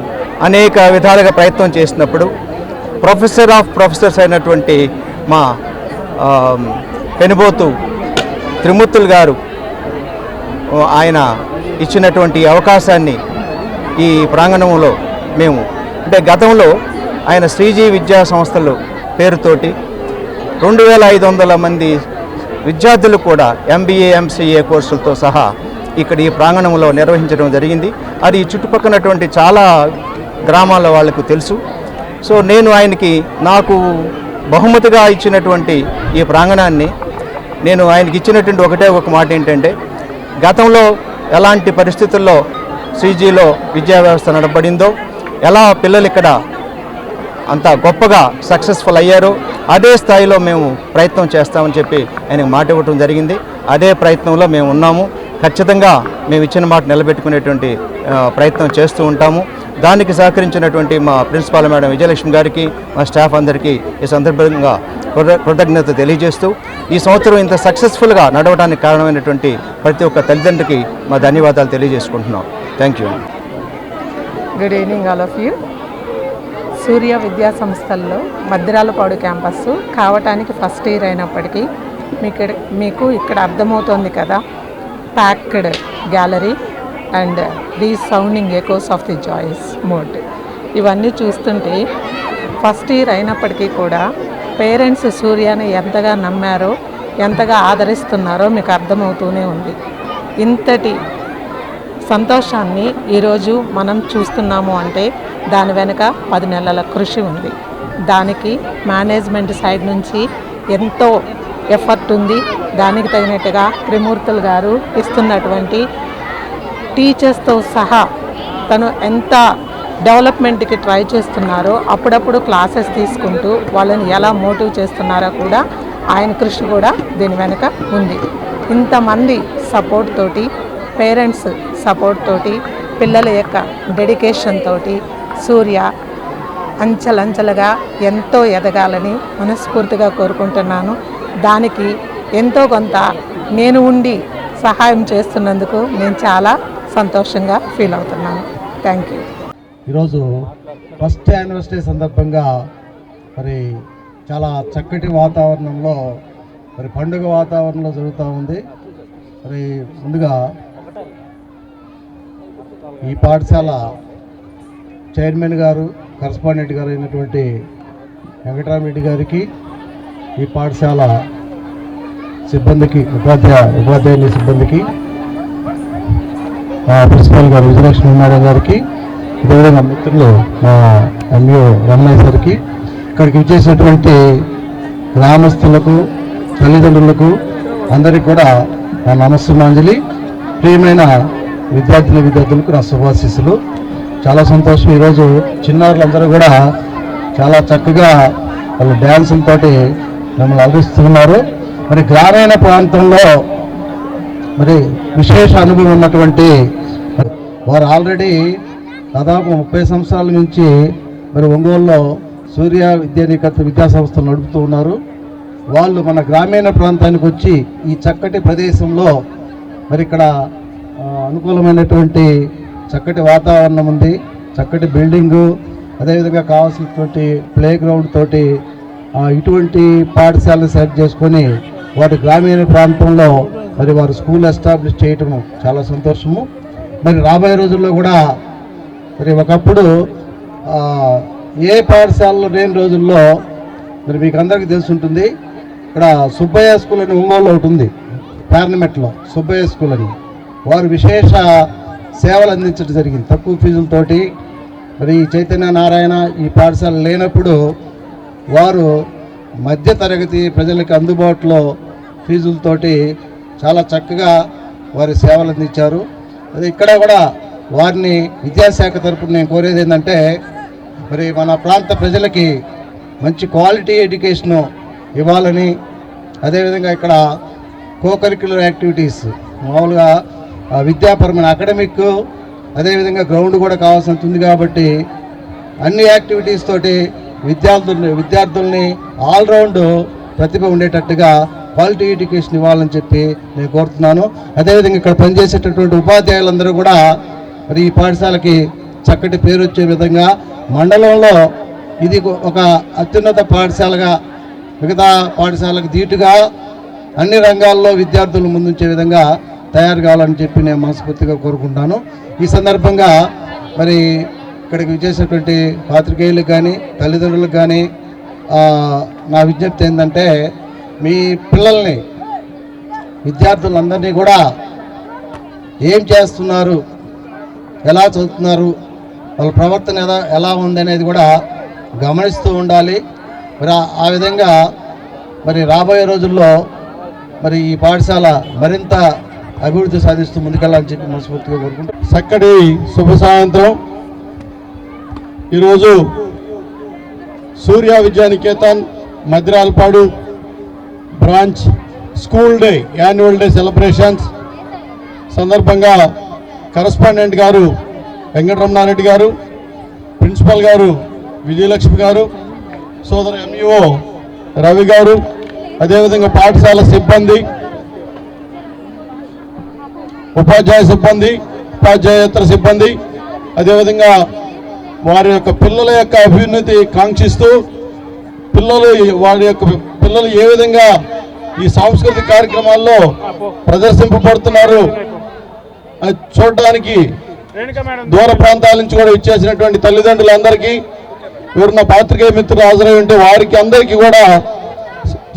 అనేక విధాలుగా ప్రయత్నం చేసినప్పుడు ప్రొఫెసర్ ఆఫ్ ప్రొఫెసర్స్ అయినటువంటి మా పెనుబోతు త్రిమూర్తులు గారు ఆయన ఇచ్చినటువంటి అవకాశాన్ని ఈ ప్రాంగణంలో మేము, అంటే గతంలో ఆయన శ్రీజీ విద్యా సంస్థలు పేరుతోటి 2500 మంది విద్యార్థులు కూడా MBA MCA కోర్సులతో సహా ఇక్కడ ఈ ప్రాంగణంలో నిర్వహించడం జరిగింది. అది చుట్టుపక్కలటువంటి చాలా గ్రామాల వాళ్ళకు తెలుసు. సో నేను ఆయనకి నాకు బహుమతిగా ఇచ్చినటువంటి ఈ ప్రాంగణాన్ని నేను ఆయనకి ఇచ్చినటువంటి ఒకటే ఒక మాట ఏంటంటే, గతంలో ఎలాంటి పరిస్థితుల్లో శ్రీజీలో విద్యా వ్యవస్థ నడబడిందో, ఎలా పిల్లలు ఇక్కడ అంత గొప్పగా సక్సెస్ఫుల్ అయ్యారో అదే స్థాయిలో మేము ప్రయత్నం చేస్తామని చెప్పి ఆయనకు మాట ఇవ్వటం జరిగింది. అదే ప్రయత్నంలో మేము ఉన్నాము. ఖచ్చితంగా మేము ఇచ్చిన మాట నిలబెట్టుకునేటువంటి ప్రయత్నం చేస్తూ ఉంటాము. దానికి సహకరించినటువంటి మా ప్రిన్సిపాల్ మేడం విజయలక్ష్మి గారికి, మా స్టాఫ్ అందరికీ ఈ సందర్భంగా కృతజ్ఞత తెలియజేస్తూ, ఈ సంవత్సరం ఇంత సక్సెస్ఫుల్గా నడవడానికి కారణమైనటువంటి ప్రతి ఒక్క తల్లిదండ్రికి మా ధన్యవాదాలు తెలియజేసుకుంటున్నాం. Thank you. Good evening all of you. Surya Vidya సంస్థల్లో మద్దిరాలపాడు క్యాంపస్ కావటానికి ఫస్ట్ ఇయర్ అయినప్పటికీ మీకు ఇక్కడ అర్థమవుతోంది కదా, packed gallery and resounding echoes of the joys mode. ఇవన్నీ చూస్తుంటే ఫస్ట్ ఇయర్ అయినప్పటికీ కూడా పేరెంట్స్ సూర్యని ఎంతగా నమ్మారో, ఎంతగా ఆదరిస్తున్నారో మీకు అర్థమవుతూనే ఉంది. ఇంతటి సంతోషాన్ని ఈరోజు మనం చూస్తున్నాము అంటే దాని వెనుక 10 నెలల కృషి ఉంది. దానికి మేనేజ్మెంట్ సైడ్ నుంచి ఎంతో ఎఫర్ట్ ఉంది. దానికి తగినట్టుగా త్రిమూర్తులు గారు ఇస్తున్నటువంటి టీచర్స్తో సహా తను ఎంత డెవలప్మెంట్కి ట్రై చేస్తున్నారో, అప్పుడప్పుడు క్లాసెస్ తీసుకుంటూ వాళ్ళని ఎలా మోటివ్ చేస్తున్నారో కూడా ఆయన కృషి కూడా దీని వెనుక ఉంది. ఇంతమంది సపోర్ట్ తోటి, పేరెంట్స్ సపోర్ట్ తోటి, పిల్లల యొక్క డెడికేషన్ తోటి సూర్య అంచెలంచెలుగా ఎంతో ఎదగాలని మనస్ఫూర్తిగా కోరుకుంటున్నాను. దానికి ఎంతో కొంత నేను ఉండి సహాయం చేస్తున్నందుకు నేను చాలా సంతోషంగా ఫీల్ అవుతున్నాను. Thank you. ఈరోజు ఫస్ట్ యానివర్సరీ సందర్భంగా మరి చాలా చక్కటి వాతావరణంలో, మరి పండుగ వాతావరణంలో జరుగుతూ ఉంది. మరి ముందుగా ఈ పాఠశాల చైర్మన్ గారు, కరస్పాండెంట్ గారు అయినటువంటి వెంకటరామరెడ్డి గారికి, ఈ పాఠశాల సిబ్బందికి, ఉపాధ్యాయుని సిబ్బందికి, ప్రిన్సిపాల్ గారు విజయలక్ష్మి మేడం గారికి, అదేవిధంగా మిత్రులు మా ఎంఈఓ రమణయ్య గారికి, ఇక్కడికి ఇచ్చేసినటువంటి గ్రామస్తులకు, తల్లిదండ్రులకు అందరికీ కూడా నా నమస్సుమాంజలి. ప్రియమైన విద్యార్థులకు నా శుభాశీస్సులు. చాలా సంతోషం. ఈరోజు చిన్నారులందరూ కూడా చాలా చక్కగా వాళ్ళు డ్యాన్సులతోటి మిమ్మల్ని అలరిస్తున్నారు. మరి గ్రామీణ ప్రాంతంలో మరి విశేష అనుభవం ఉన్నటువంటి వారు ఆల్రెడీ దాదాపు 30 సంవత్సరాల నుంచి మరి ఒంగోలులో సూర్య విద్యా సంస్థలు నడుపుతూ ఉన్నారు. వాళ్ళు మన గ్రామీణ ప్రాంతానికి వచ్చి ఈ చక్కటి ప్రదేశంలో మరి ఇక్కడ అనుకూలమైనటువంటి చక్కటి వాతావరణం ఉంది, చక్కటి బిల్డింగు, అదేవిధంగా కావాల్సినటువంటి ప్లే గ్రౌండ్ తోటి ఇటువంటి పాఠశాలను సెలెక్ట్ చేసుకొని వారి గ్రామీణ ప్రాంతంలో మరి వారు స్కూల్ ఎస్టాబ్లిష్ చేయటం చాలా సంతోషము. మరి రాబోయే రోజుల్లో కూడా మరి ఒకప్పుడు ఏ పాఠశాలలో లేని రోజుల్లో మరి మీకు అందరికీ తెలిసి ఉంటుంది, ఇక్కడ సుబ్బయ్య స్కూల్ అని ఒంగోలులో ఒకటి ఉంది, పార్లమెంట్లో సుబ్బయ్య స్కూల్ అని. వారు విశేష సేవలు అందించడం జరిగింది తక్కువ ఫీజులతోటి. మరి చైతన్య నారాయణ ఈ పాఠశాల లేనప్పుడు వారు మధ్యతరగతి ప్రజలకు అందుబాటులో ఫీజులతోటి చాలా చక్కగా వారి సేవలు అందించారు. అదే ఇక్కడ కూడా వారిని విద్యాశాఖ తరపున నేను కోరేది ఏంటంటే మరి మన ప్రాంత ప్రజలకి మంచి క్వాలిటీ ఎడ్యుకేషను ఇవ్వాలని, అదేవిధంగా ఇక్కడ కోకరిక్యులర్ యాక్టివిటీస్ మామూలుగా విద్యాపరమైన అకాడమిక్, అదేవిధంగా గ్రౌండ్ కూడా కావాల్సి ఉంది. కాబట్టి అన్ని యాక్టివిటీస్ తోటి విద్యార్థుల్ని ఆల్రౌండ్ ప్రతిభ ఉండేటట్టుగా క్వాలిటీ ఎడ్యుకేషన్ ఇవ్వాలని చెప్పి నేను కోరుతున్నాను. అదేవిధంగా ఇక్కడ పనిచేసేటటువంటి ఉపాధ్యాయులందరూ కూడా మరి ఈ పాఠశాలకి చక్కటి పేరు వచ్చే విధంగా మండలంలో ఇది ఒక అత్యున్నత పాఠశాలగా మిగతా పాఠశాలకు ధీటుగా అన్ని రంగాల్లో విద్యార్థులు ముందుంచే విధంగా తయారు కావాలని చెప్పి నేను మనస్ఫూర్తిగా కోరుకుంటాను. ఈ సందర్భంగా మరి ఇక్కడికి విచ్చేసినటువంటి పాత్రికేయులకు కానీ తల్లిదండ్రులకు కానీ నా విజ్ఞప్తి ఏంటంటే మీ పిల్లల్ని విద్యార్థులందరినీ కూడా ఏం చేస్తున్నారు, ఎలా చదువుతున్నారు, వాళ్ళ ప్రవర్తన ఎలా ఉంది అనేది కూడా గమనిస్తూ ఉండాలి. మరి ఆ విధంగా మరి రాబోయే రోజుల్లో మరి ఈ పాఠశాల మరింత అభివృద్ధి సాధిస్తూ ముందుకెళ్ళాలని చెప్పి మనస్ఫూర్తిగా కోరుకుంటాం. చక్కటి శుభ సాయంత్రం. ఈరోజు Surya Vidyaniketan Madralapadu branch school day annual day celebrations సందర్భంగా కరస్పాండెంట్ గారు వెంకటరమణారెడ్డి గారు, ప్రిన్సిపల్ గారు విజయలక్ష్మి గారు, సోదరు ఎంఈఓ రవి గారు, అదేవిధంగా పాఠశాల సిబ్బంది, ఉపాధ్యాయేతర సిబ్బంది, అదేవిధంగా వారి యొక్క పిల్లల యొక్క అభ్యున్నతి కాంక్షిస్తూ పిల్లలు ఏ విధంగా ఈ సాంస్కృతిక కార్యక్రమాల్లో ప్రదర్శింపబడుతున్నారు అది చూడడానికి దూర ప్రాంతాల నుంచి కూడా ఇచ్చేసినటువంటి తల్లిదండ్రులందరికీ, ఎవరున్న పాత్రికేయ మిత్రులు హాజరై ఉంటే వారికి అందరికీ కూడా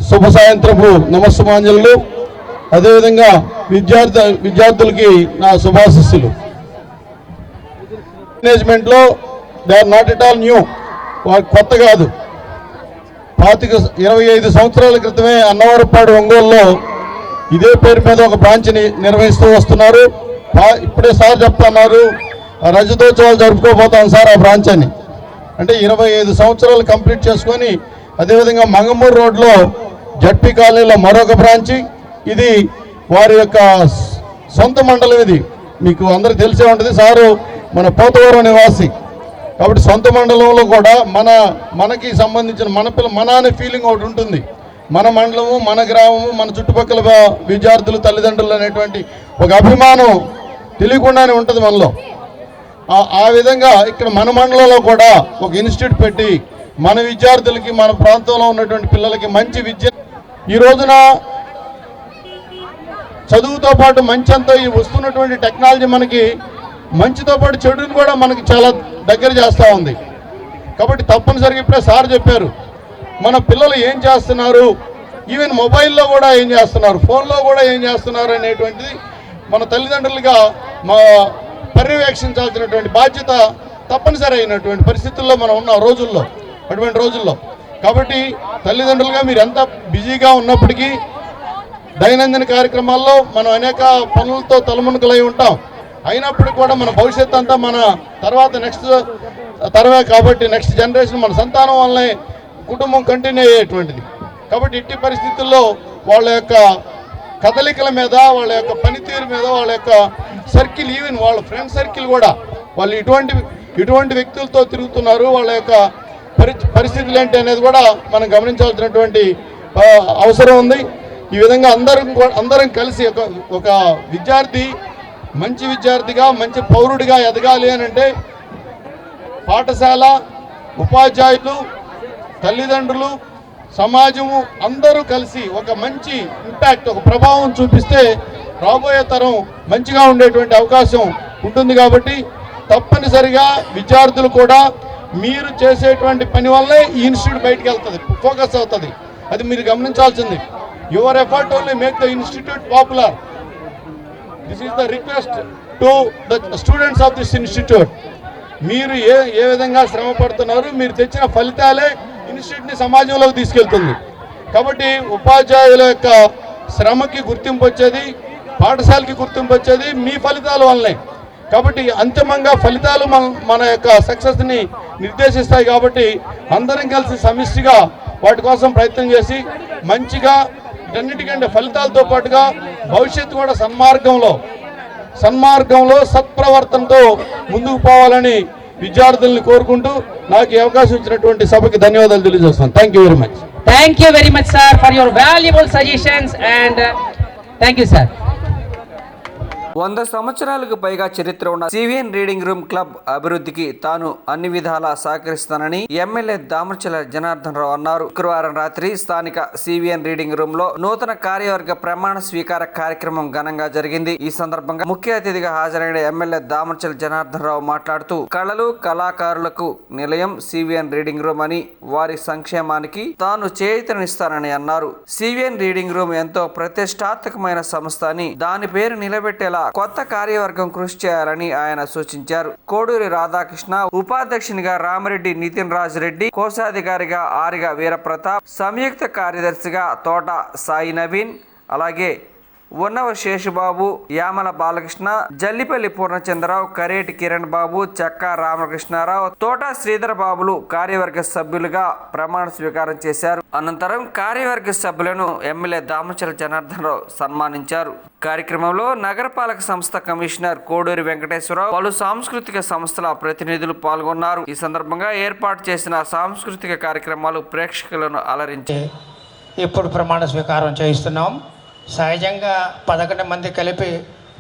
శుభ సాయంత్రపు నమస్సుమాంజలు. అదేవిధంగా విద్యార్థులకి నా శుభాశిస్సులు. మేనేజ్మెంట్లో they are not at all new, వారు కొత్త కాదు. 25 సంవత్సరాల క్రితమే అన్నవరపాడు ఒంగోలులో ఇదే పేరు మీద ఒక బ్రాంచ్ని నిర్వహిస్తూ వస్తున్నారు. ఇప్పుడే సార్ చెప్తున్నారు రజతోత్సవాలు జరుపుకోబోతాం సార్ ఆ బ్రాంచ్ అని. అంటే 25 సంవత్సరాలు కంప్లీట్ చేసుకొని, అదేవిధంగా మంగమూరు రోడ్లో జడ్పీ కాలనీలో మరొక బ్రాంచి, ఇది వారి యొక్క సొంత మండలం. ఇది మీకు అందరికీ తెలిసే ఉంటుంది. సారు మన పోతవరం నివాసి కాబట్టి సొంత మండలంలో కూడా మనకి సంబంధించిన మన అనే ఫీలింగ్ ఒకటి ఉంటుంది. మన మండలము, మన గ్రామము, మన చుట్టుపక్కల విద్యార్థులు, తల్లిదండ్రులు అనేటువంటి ఒక అభిమానం తెలియకుండానే ఉంటుంది మనలో. ఆ విధంగా ఇక్కడ మన మండలంలో కూడా ఒక ఇన్స్టిట్యూట్ పెట్టి మన విద్యార్థులకి, మన ప్రాంతంలో ఉన్నటువంటి పిల్లలకి మంచి విద్య, ఈ రోజున చదువుతో పాటు మంచి అంతా ఈ వస్తున్నటువంటి టెక్నాలజీ మనకి మంచితో పాటు చెడుని కూడా మనకి చాలా దగ్గర చేస్తూ ఉంది. కాబట్టి తప్పనిసరిగా ఇప్పుడే సార్ చెప్పారు, మన పిల్లలు ఏం చేస్తున్నారు, ఈవెన్ మొబైల్లో కూడా ఏం చేస్తున్నారు, ఫోన్లో కూడా ఏం చేస్తున్నారు అనేటువంటిది మన తల్లిదండ్రులుగా పర్యవేక్షించాల్సినటువంటి బాధ్యత తప్పనిసరి అయినటువంటి పరిస్థితుల్లో మనం ఉన్న రోజుల్లో, అటువంటి రోజుల్లో. కాబట్టి తల్లిదండ్రులుగా మీరు ఎంత బిజీగా ఉన్నప్పటికీ దైనందిన కార్యక్రమాల్లో మనం అనేక పనులతో తలమునకలై ఉంటాం. అయినప్పటికీ కూడా మన భవిష్యత్తు అంతా మన తర్వాత నెక్స్ట్ తరమే కాబట్టి నెక్స్ట్ జనరేషన్ మన సంతానం వల్లనే కుటుంబం కంటిన్యూ అయ్యేటువంటిది. కాబట్టి ఇట్టి పరిస్థితుల్లో వాళ్ళ యొక్క కదలికల మీద, వాళ్ళ యొక్క పనితీరు మీద, వాళ్ళ యొక్క సర్కిల్, ఈవెన్ వాళ్ళ ఫ్రెండ్ సర్కిల్ కూడా వాళ్ళు ఇటువంటి వ్యక్తులతో తిరుగుతున్నారు. వాళ్ళ యొక్క పరిస్థితులు ఏంటి అనేది కూడా మనం గమనించాల్సినటువంటి అవసరం ఉంది. ఈ విధంగా అందరం కలిసి ఒక విద్యార్థి మంచి విద్యార్థిగా, మంచి పౌరుడిగా ఎదగాలి అని అంటే పాఠశాల, ఉపాధ్యాయులు, తల్లిదండ్రులు, సమాజము అందరూ కలిసి ఒక మంచి ఇంపాక్ట్, ఒక ప్రభావం చూపిస్తే రాబోయే తరం మంచిగా ఉండేటువంటి అవకాశం ఉంటుంది. కాబట్టి తప్పనిసరిగా విద్యార్థులు కూడా మీరు చేసేటువంటి పని వల్లే ఈ ఇన్స్టిట్యూట్ బయటకు వెళ్తుంది, ఫోకస్ అవుతుంది. అది మీరు గమనించాల్సింది. Your effort only make the institute popular. This is the request to the students of this institute. మీరు ఏ విధంగా శ్రమ పడుతున్నారు, మీరు తెచ్చిన ఫలితాలే ఇన్స్టిట్యూట్ని సమాజంలోకి తీసుకెళ్తుంది. కాబట్టి ఉపాధ్యాయుల యొక్క శ్రమకి గుర్తింపు వచ్చేది, పాఠశాలకి గుర్తింపు వచ్చేది మీ ఫలితాల వల్లనే. కాబట్టి అంతిమంగా ఫలితాలు మన యొక్క సక్సెస్ని నిర్దేశిస్తాయి. కాబట్టి అందరం కలిసి సమిష్టిగా వాటి కోసం ప్రయత్నం చేసి మంచిగా వీటన్నిటికంటే ఫలితాలతో పాటుగా భవిష్యత్తు కూడా సన్మార్గంలో సత్ప్రవర్తనతో ముందుకు పోవాలని విద్యార్థుల్ని కోరుకుంటూ నాకు ఈ అవకాశం ఇచ్చినటువంటి సభకి ధన్యవాదాలు తెలియజేస్తాను. Thank you very much. Thank you very much, sir, for your valuable suggestions and thank you, sir. 100 సంవత్సరాలకు పైగా చరిత్ర ఉన్న సివిఎన్ రీడింగ్ రూమ్ క్లబ్ అభివృద్ధికి తాను అన్ని విధాలా సహకరిస్తానని ఎమ్మెల్యే దామర్చల జనార్దన్ రావు అన్నారు. శుక్రవారం రాత్రి స్థానిక సివిఎన్ రీడింగ్ రూమ్ లో నూతన కార్యవర్గ ప్రమాణ స్వీకార కార్యక్రమం ఘనంగా జరిగింది. ఈ సందర్భంగా ముఖ్య అతిథిగా హాజరైన ఎమ్మెల్యే దామర్చల జనార్దన్ రావు మాట్లాడుతూ కళలు, కళాకారులకు నిలయం సివిఎన్ రీడింగ్ రూమ్ అని, వారి సంక్షేమానికి తాను చేయూతనిస్తానని అన్నారు. సివిఎన్ రీడింగ్ రూమ్ ఎంతో ప్రతిష్టాత్మకమైన సంస్థ అని, దాని పేరు నిలబెట్టేలా కొత్త కార్యవర్గం కృషి చేయాలని ఆయన సూచించారు. కోడూరి రాధాకృష్ణ, ఉపాధ్యక్షునిగా రామిరెడ్డి నితిన్ రాజ్ రెడ్డి, కోశాధికారిగా ఆరిగా వీరప్రతాప్, సంయుక్త కార్యదర్శిగా తోట సాయి నవీన్, అలాగే ఉన్నవ శేషుబాబు, యామల బాలకృష్ణ, జల్లిపల్లి పూర్ణచంద్రరావు, కరేటి కిరణ్ బాబు, చక్కా రామకృష్ణారావు, తోట శ్రీధర్ బాబులు కార్యవర్గ సభ్యులుగా ప్రమాణ స్వీకారం చేశారు. అనంతరం కార్యవర్గ సభ్యులను ఎమ్మెల్యే దామచల జనార్దన్ రావు సన్మానించారు. కార్యక్రమంలో నగరపాలక సంస్థ కమిషనర్ కోడూరి వెంకటేశ్వరరావు, పలు సాంస్కృతిక సంస్థల ప్రతినిధులు పాల్గొన్నారు. ఈ సందర్భంగా ఏర్పాటు చేసిన సాంస్కృతిక కార్యక్రమాలు ప్రేక్షకులను అలరించాయి. ఇప్పుడు ప్రమాణ స్వీకారం చేయిస్తున్నాం. సహజంగా 11 మంది కలిపి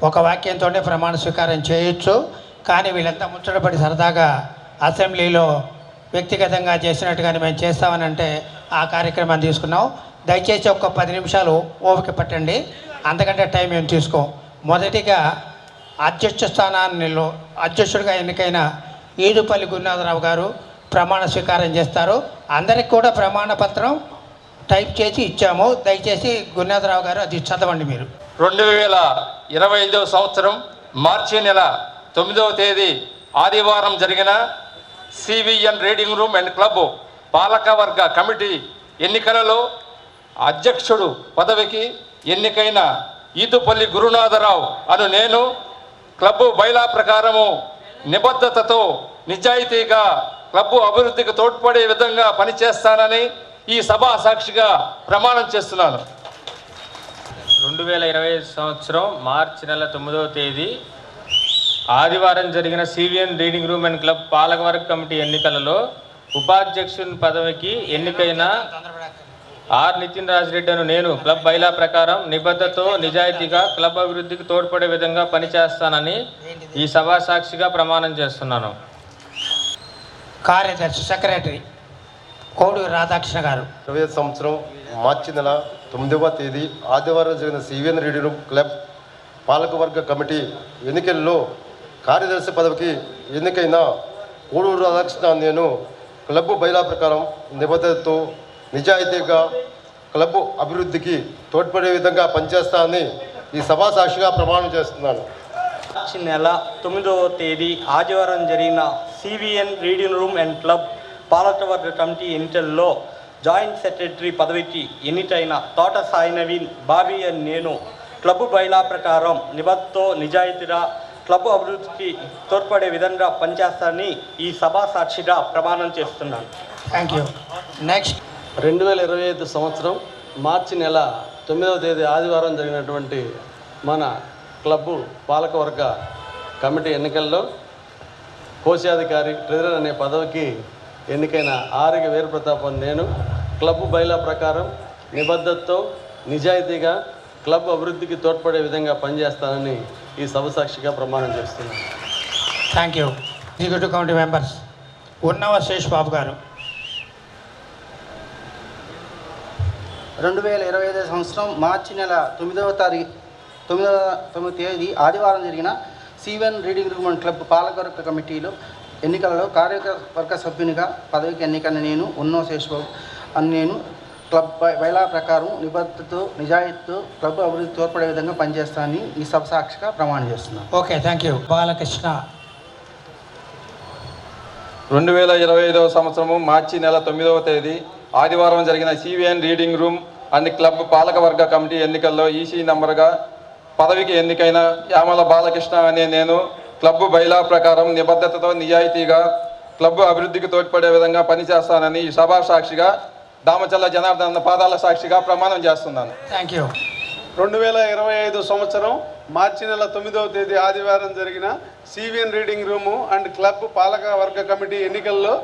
ఒక వాక్యంతోనే ప్రమాణ స్వీకారం చేయొచ్చు. కానీ వీళ్ళంతా ముచ్చటపడి సరదాగా అసెంబ్లీలో వ్యక్తిగతంగా చేసినట్టుగానే మేము చేస్తామని అంటే ఆ కార్యక్రమాన్ని తీసుకున్నాం. దయచేసి ఒక 10 నిమిషాలు ఓపిక పట్టండి, అంతకంటే టైం ఏం తీసుకోం. మొదటిగా అధ్యక్షుడిగా ఎన్నికైన ఈదుపల్లి గురునాథరావు గారు ప్రమాణ స్వీకారం చేస్తారు. అందరికి కూడా ప్రమాణ పత్రం టైప్ చేసి ఇచ్చాము. దయచేసి గురునాథరావు గారు అది చదవండి మీరు. 2025వ సంవత్సరం మార్చి నెల 9వ తేదీ ఆదివారం జరిగిన CVN reading room and club పాలకవర్గ కమిటీ ఎన్నికలలో అధ్యక్షుడు పదవికి ఎన్నికైన ఈదుపల్లి గురునాథరావు అను నేను క్లబ్ బైలా ప్రకారము నిబద్ధతతో నిజాయితీగా క్లబ్ అభివృద్ధికి తోడ్పడే విధంగా పనిచేస్తానని ఈ సభా సాక్షిగా ప్రమాణం చేస్తున్నాను. 2025 సంవత్సరం మార్చి నెల 9వ తేదీ ఆదివారం జరిగిన CVN reading room and club పాలకవర్గ కమిటీ ఎన్నికలలో ఉపాధ్యక్షుని పదవికి ఎన్నికైన ఆర్ నితిన్ రాజ్ రెడ్డి అను నేను క్లబ్ బైలా ప్రకారం నిబద్ధతతో నిజాయితీగా క్లబ్ అభివృద్ధికి తోడ్పడే విధంగా పనిచేస్తానని ఈ సభా సాక్షిగా ప్రమాణం చేస్తున్నాను. కార్యదర్శి సెక్రటరీ కోడూరి రాధాకృష్ణ గారు. 2025 సంవత్సరం మార్చి నెల 9వ తేదీ ఆదివారం జరిగిన సివిఎన్ రీడింగ్ రూమ్ క్లబ్ పాలకవర్గ కమిటీ ఎన్నికల్లో కార్యదర్శి పదవికి ఎన్నికైన కోడూరు రాధాకృష్ణ నేను క్లబ్ బైలా ప్రకారం నిబద్ధతతో నిజాయితీగా క్లబ్ అభివృద్ధికి తోడ్పడే విధంగా పనిచేస్తానని ఈ సభా సాక్షిగా ప్రమాణం చేస్తున్నాను. మార్చి నెల 9వ తేదీ ఆదివారం జరిగిన CVN reading room and club పాలకవర్గ కమిటీ ఎన్నికల్లో జాయింట్ సెక్రటరీ పదవికి ఎన్నికైన తోట సాయి నవీన్ బాబీ అని నేను క్లబ్ బైలా ప్రకారం నిబద్ధతో నిజాయితీగా క్లబ్ అభివృద్ధికి తోడ్పడే విధంగా పనిచేస్తానని ఈ సభా సాక్షిగా ప్రమాణం చేస్తున్నాను. Thank you. నెక్స్ట్ 2025 సంవత్సరం మార్చి నెల 9వ తేదీ ఆదివారం జరిగినటువంటి మన క్లబ్బు పాలకవర్గ కమిటీ ఎన్నికల్లో కోశాధికారి ట్రెజరర్ అనే పదవికి ఎన్నికైన ఆర్వి వీరప్రతాప్ నేను క్లబ్ బైలా ప్రకారం నిబద్ధతతో నిజాయితీగా క్లబ్ అభివృద్ధికి తోడ్పడే విధంగా పనిచేస్తానని ఈ సభ సాక్షిగా ప్రమాణం చేస్తున్నాను. Thank you. Executive committee members Unnava Sesh Babu గారు. 2025 సంవత్సరం మార్చి నెల 9వ తేదీ ఆదివారం జరిగిన CVN reading room and club పాలకవర్గ కమిటీలో ఎన్నికలలో కార్యవర్గ సభ్యునిగా పదవికి ఎన్నికైన నేను ఉన్నో శేషబాబు అని నేను క్లబ్ బైలా ప్రకారం నిబద్ధతతో నిజాయితీతో క్లబ్ అభివృద్ధి తోడ్పడే విధంగా పనిచేస్తానని ఈ సభ సాక్షిగా ప్రమాణం చేస్తున్నాను. Okay, thank you. బాలకృష్ణ. 2025 సంవత్సరము మార్చి నెల 9వ తేదీ ఆదివారం జరిగిన CVN reading room and club పాలకవర్గ కమిటీ ఎన్నికల్లో ఈసీ నంబర్గా పదవికి ఎన్నికైన యామల బాలకృష్ణ అనే నేను క్లబ్ బైలా ప్రకారం నిబద్ధతతో నిజాయితీగా క్లబ్ అభివృద్ధికి తోడ్పడే విధంగా పనిచేస్తానని ఈ సభా సాక్షిగా దామచల్ల జనార్దన్ పాదాల సాక్షిగా ప్రమాణం చేస్తున్నాను. Thank you. 2025 సంవత్సరం మార్చి నెల 9వ తేదీ ఆదివారం జరిగిన CVN reading room and club పాలక వర్గ కమిటీ ఎన్నికల్లో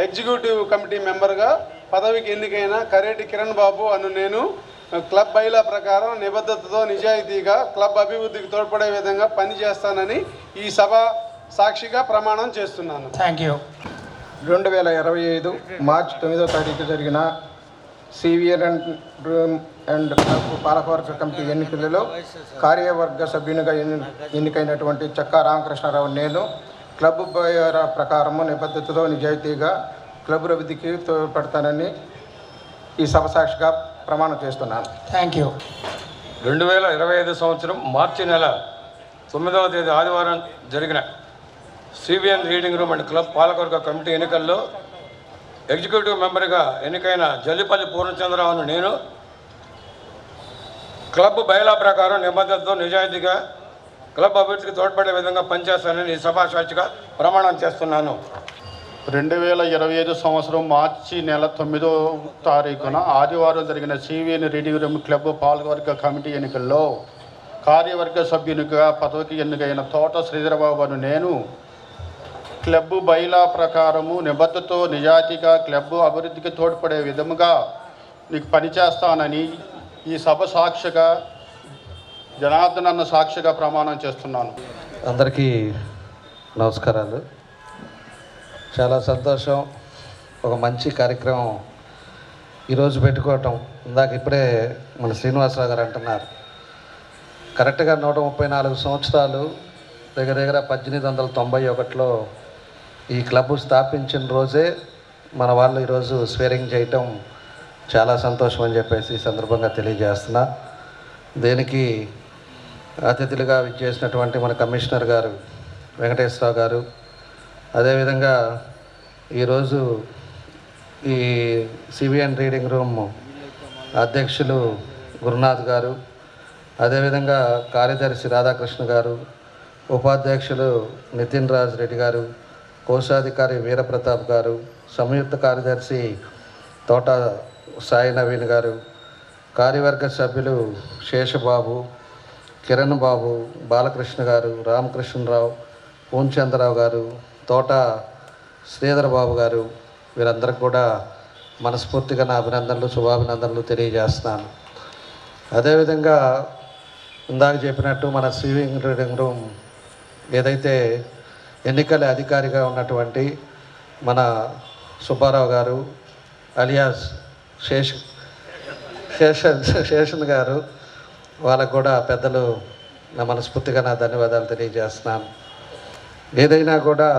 ఎగ్జిక్యూటివ్ కమిటీ మెంబర్గా పదవికి ఎన్నికైన కరేటి కిరణ్ బాబు అను నేను క్లబ్ బైలా ప్రకారం నిబద్ధతతో నిజాయితీగా క్లబ్ అభివృద్ధికి తోడ్పడే విధంగా పనిచేస్తానని ఈ సభ సాక్షిగా ప్రమాణం చేస్తున్నాను. Thank you. 2025 మార్చి 9వ తారీఖు జరిగిన సివిఎన్ రూమ్ అండ్ క్లబ్ పాలకవర్గ కమిటీ ఎన్నికలలో కార్యవర్గ సభ్యునిగా ఎన్నికైనటువంటి చక్కా రామకృష్ణారావు నేను క్లబ్ బైలా ప్రకారము నిబద్ధతతో నిజాయితీగా క్లబ్ అభివృద్ధికి తోడ్పడతానని ఈ సభ సాక్షిగా ప్రమాణం చేస్తున్నాను. Thank you. 2025 సంవత్సరం మార్చి నెల 9వ తేదీ ఆదివారం జరిగిన CVN reading room and club పాలకవర్గ కమిటీ ఎన్నికల్లో ఎగ్జిక్యూటివ్ మెంబర్గా ఎన్నికైన జల్లిపల్లి పూర్ణచంద్రరావును నేను క్లబ్ బైలా ప్రకారం నిబద్ధతతో నిజాయితీగా క్లబ్ అభివృద్ధికి తోడ్పడే విధంగా పనిచేస్తానని ఈ సభా సాక్షిగా ప్రమాణం చేస్తున్నాను. 2025 సంవత్సరం మార్చి నెల 9వ తారీఖున ఆదివారం జరిగిన సివిఎన్ రీడింగ్ రూమ్ క్లబ్ పాలకవర్గ కమిటీ ఎన్నికల్లో కార్యవర్గ సభ్యునిగా పదవికి ఎన్నికైన తోట శ్రీధరబాబు అను నేను క్లబ్ బైలా ప్రకారము నిబద్ధతతో నిజాయితీగా క్లబ్ అభివృద్ధికి తోడ్పడే విధముగా నీకు పనిచేస్తానని ఈ సభ సాక్షిగా జనార్దన్ అన్న సాక్షిగా ప్రమాణం చేస్తున్నాను. అందరికీ నమస్కారాలు. చాలా సంతోషం. ఒక మంచి కార్యక్రమం ఈరోజు పెట్టుకోవటం. ఇందాక ఇప్పుడే మన శ్రీనివాసరావు గారు అంటున్నారు, కరెక్ట్గా 134 సంవత్సరాలు దగ్గర 1891లో ఈ క్లబ్ స్థాపించిన రోజే మన వాళ్ళు ఈరోజు స్వేరింగ్ చేయటం చాలా సంతోషం అని చెప్పేసి ఈ సందర్భంగా తెలియజేస్తున్నా. దీనికి అతిథులుగా విచ్చేసినటువంటి మన కమిషనర్ గారు వెంకటేశ్వరరావు గారు, అదేవిధంగా ఈరోజు ఈ సివిఎన్ రీడింగ్ రూమ్ అధ్యక్షులు గురునాథ్ గారు, అదేవిధంగా కార్యదర్శి రాధాకృష్ణ గారు, ఉపాధ్యక్షులు నితిన్ రాజ్ రెడ్డి గారు, కోశాధికారి వీరప్రతాప్ గారు, సంయుక్త కార్యదర్శి తోట సాయి నవీన్ గారు, కార్యవర్గ సభ్యులు శేషబాబు, కిరణ్ బాబు, బాలకృష్ణ గారు, రామకృష్ణరావు, పూర్ణచంద్రరావు గారు, తోట శ్రీధర్ బాబు గారు, వీరందరికీ కూడా మనస్ఫూర్తిగా నా అభినందనలు శుభాభినందనలు తెలియజేస్తున్నాను. అదేవిధంగా ఇందాక చెప్పినట్టు మన సివిఎన్ రీడింగ్ రూమ్ ఏదైతే ఎన్నికల అధికారిగా ఉన్నటువంటి మన సుబ్బారావు గారు అలియాస్ శేషన్ గారు, వాళ్ళకు కూడా పెద్దలు నా మనస్ఫూర్తిగా నా ధన్యవాదాలు తెలియజేస్తున్నాను. ఏదైనా కూడా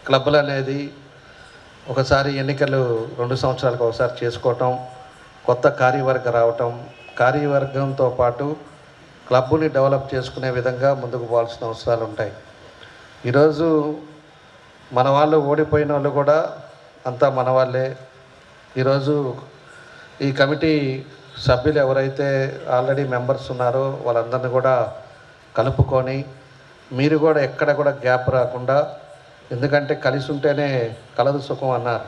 క్లబ్లు అనేది ఒకసారి ఎన్నికలు 2 సంవత్సరాలకు ఒకసారి చేసుకోవటం, కొత్త కార్యవర్గం రావటం, కార్యవర్గంతో పాటు క్లబ్ని డెవలప్ చేసుకునే విధంగా ముందుకు పోవాల్సిన అవసరాలు ఉంటాయి. ఈరోజు మన వాళ్ళు ఓడిపోయిన వాళ్ళు కూడా అంతా మన వాళ్ళే. ఈరోజు ఈ కమిటీ సభ్యులు ఎవరైతే ఆల్రెడీ మెంబర్స్ ఉన్నారో వాళ్ళందరినీ కూడా కలుపుకొని మీరు కూడా ఎక్కడ కూడా గ్యాప్ రాకుండా, ఎందుకంటే కలిసి ఉంటేనే కలదు సుఖం అన్నారు.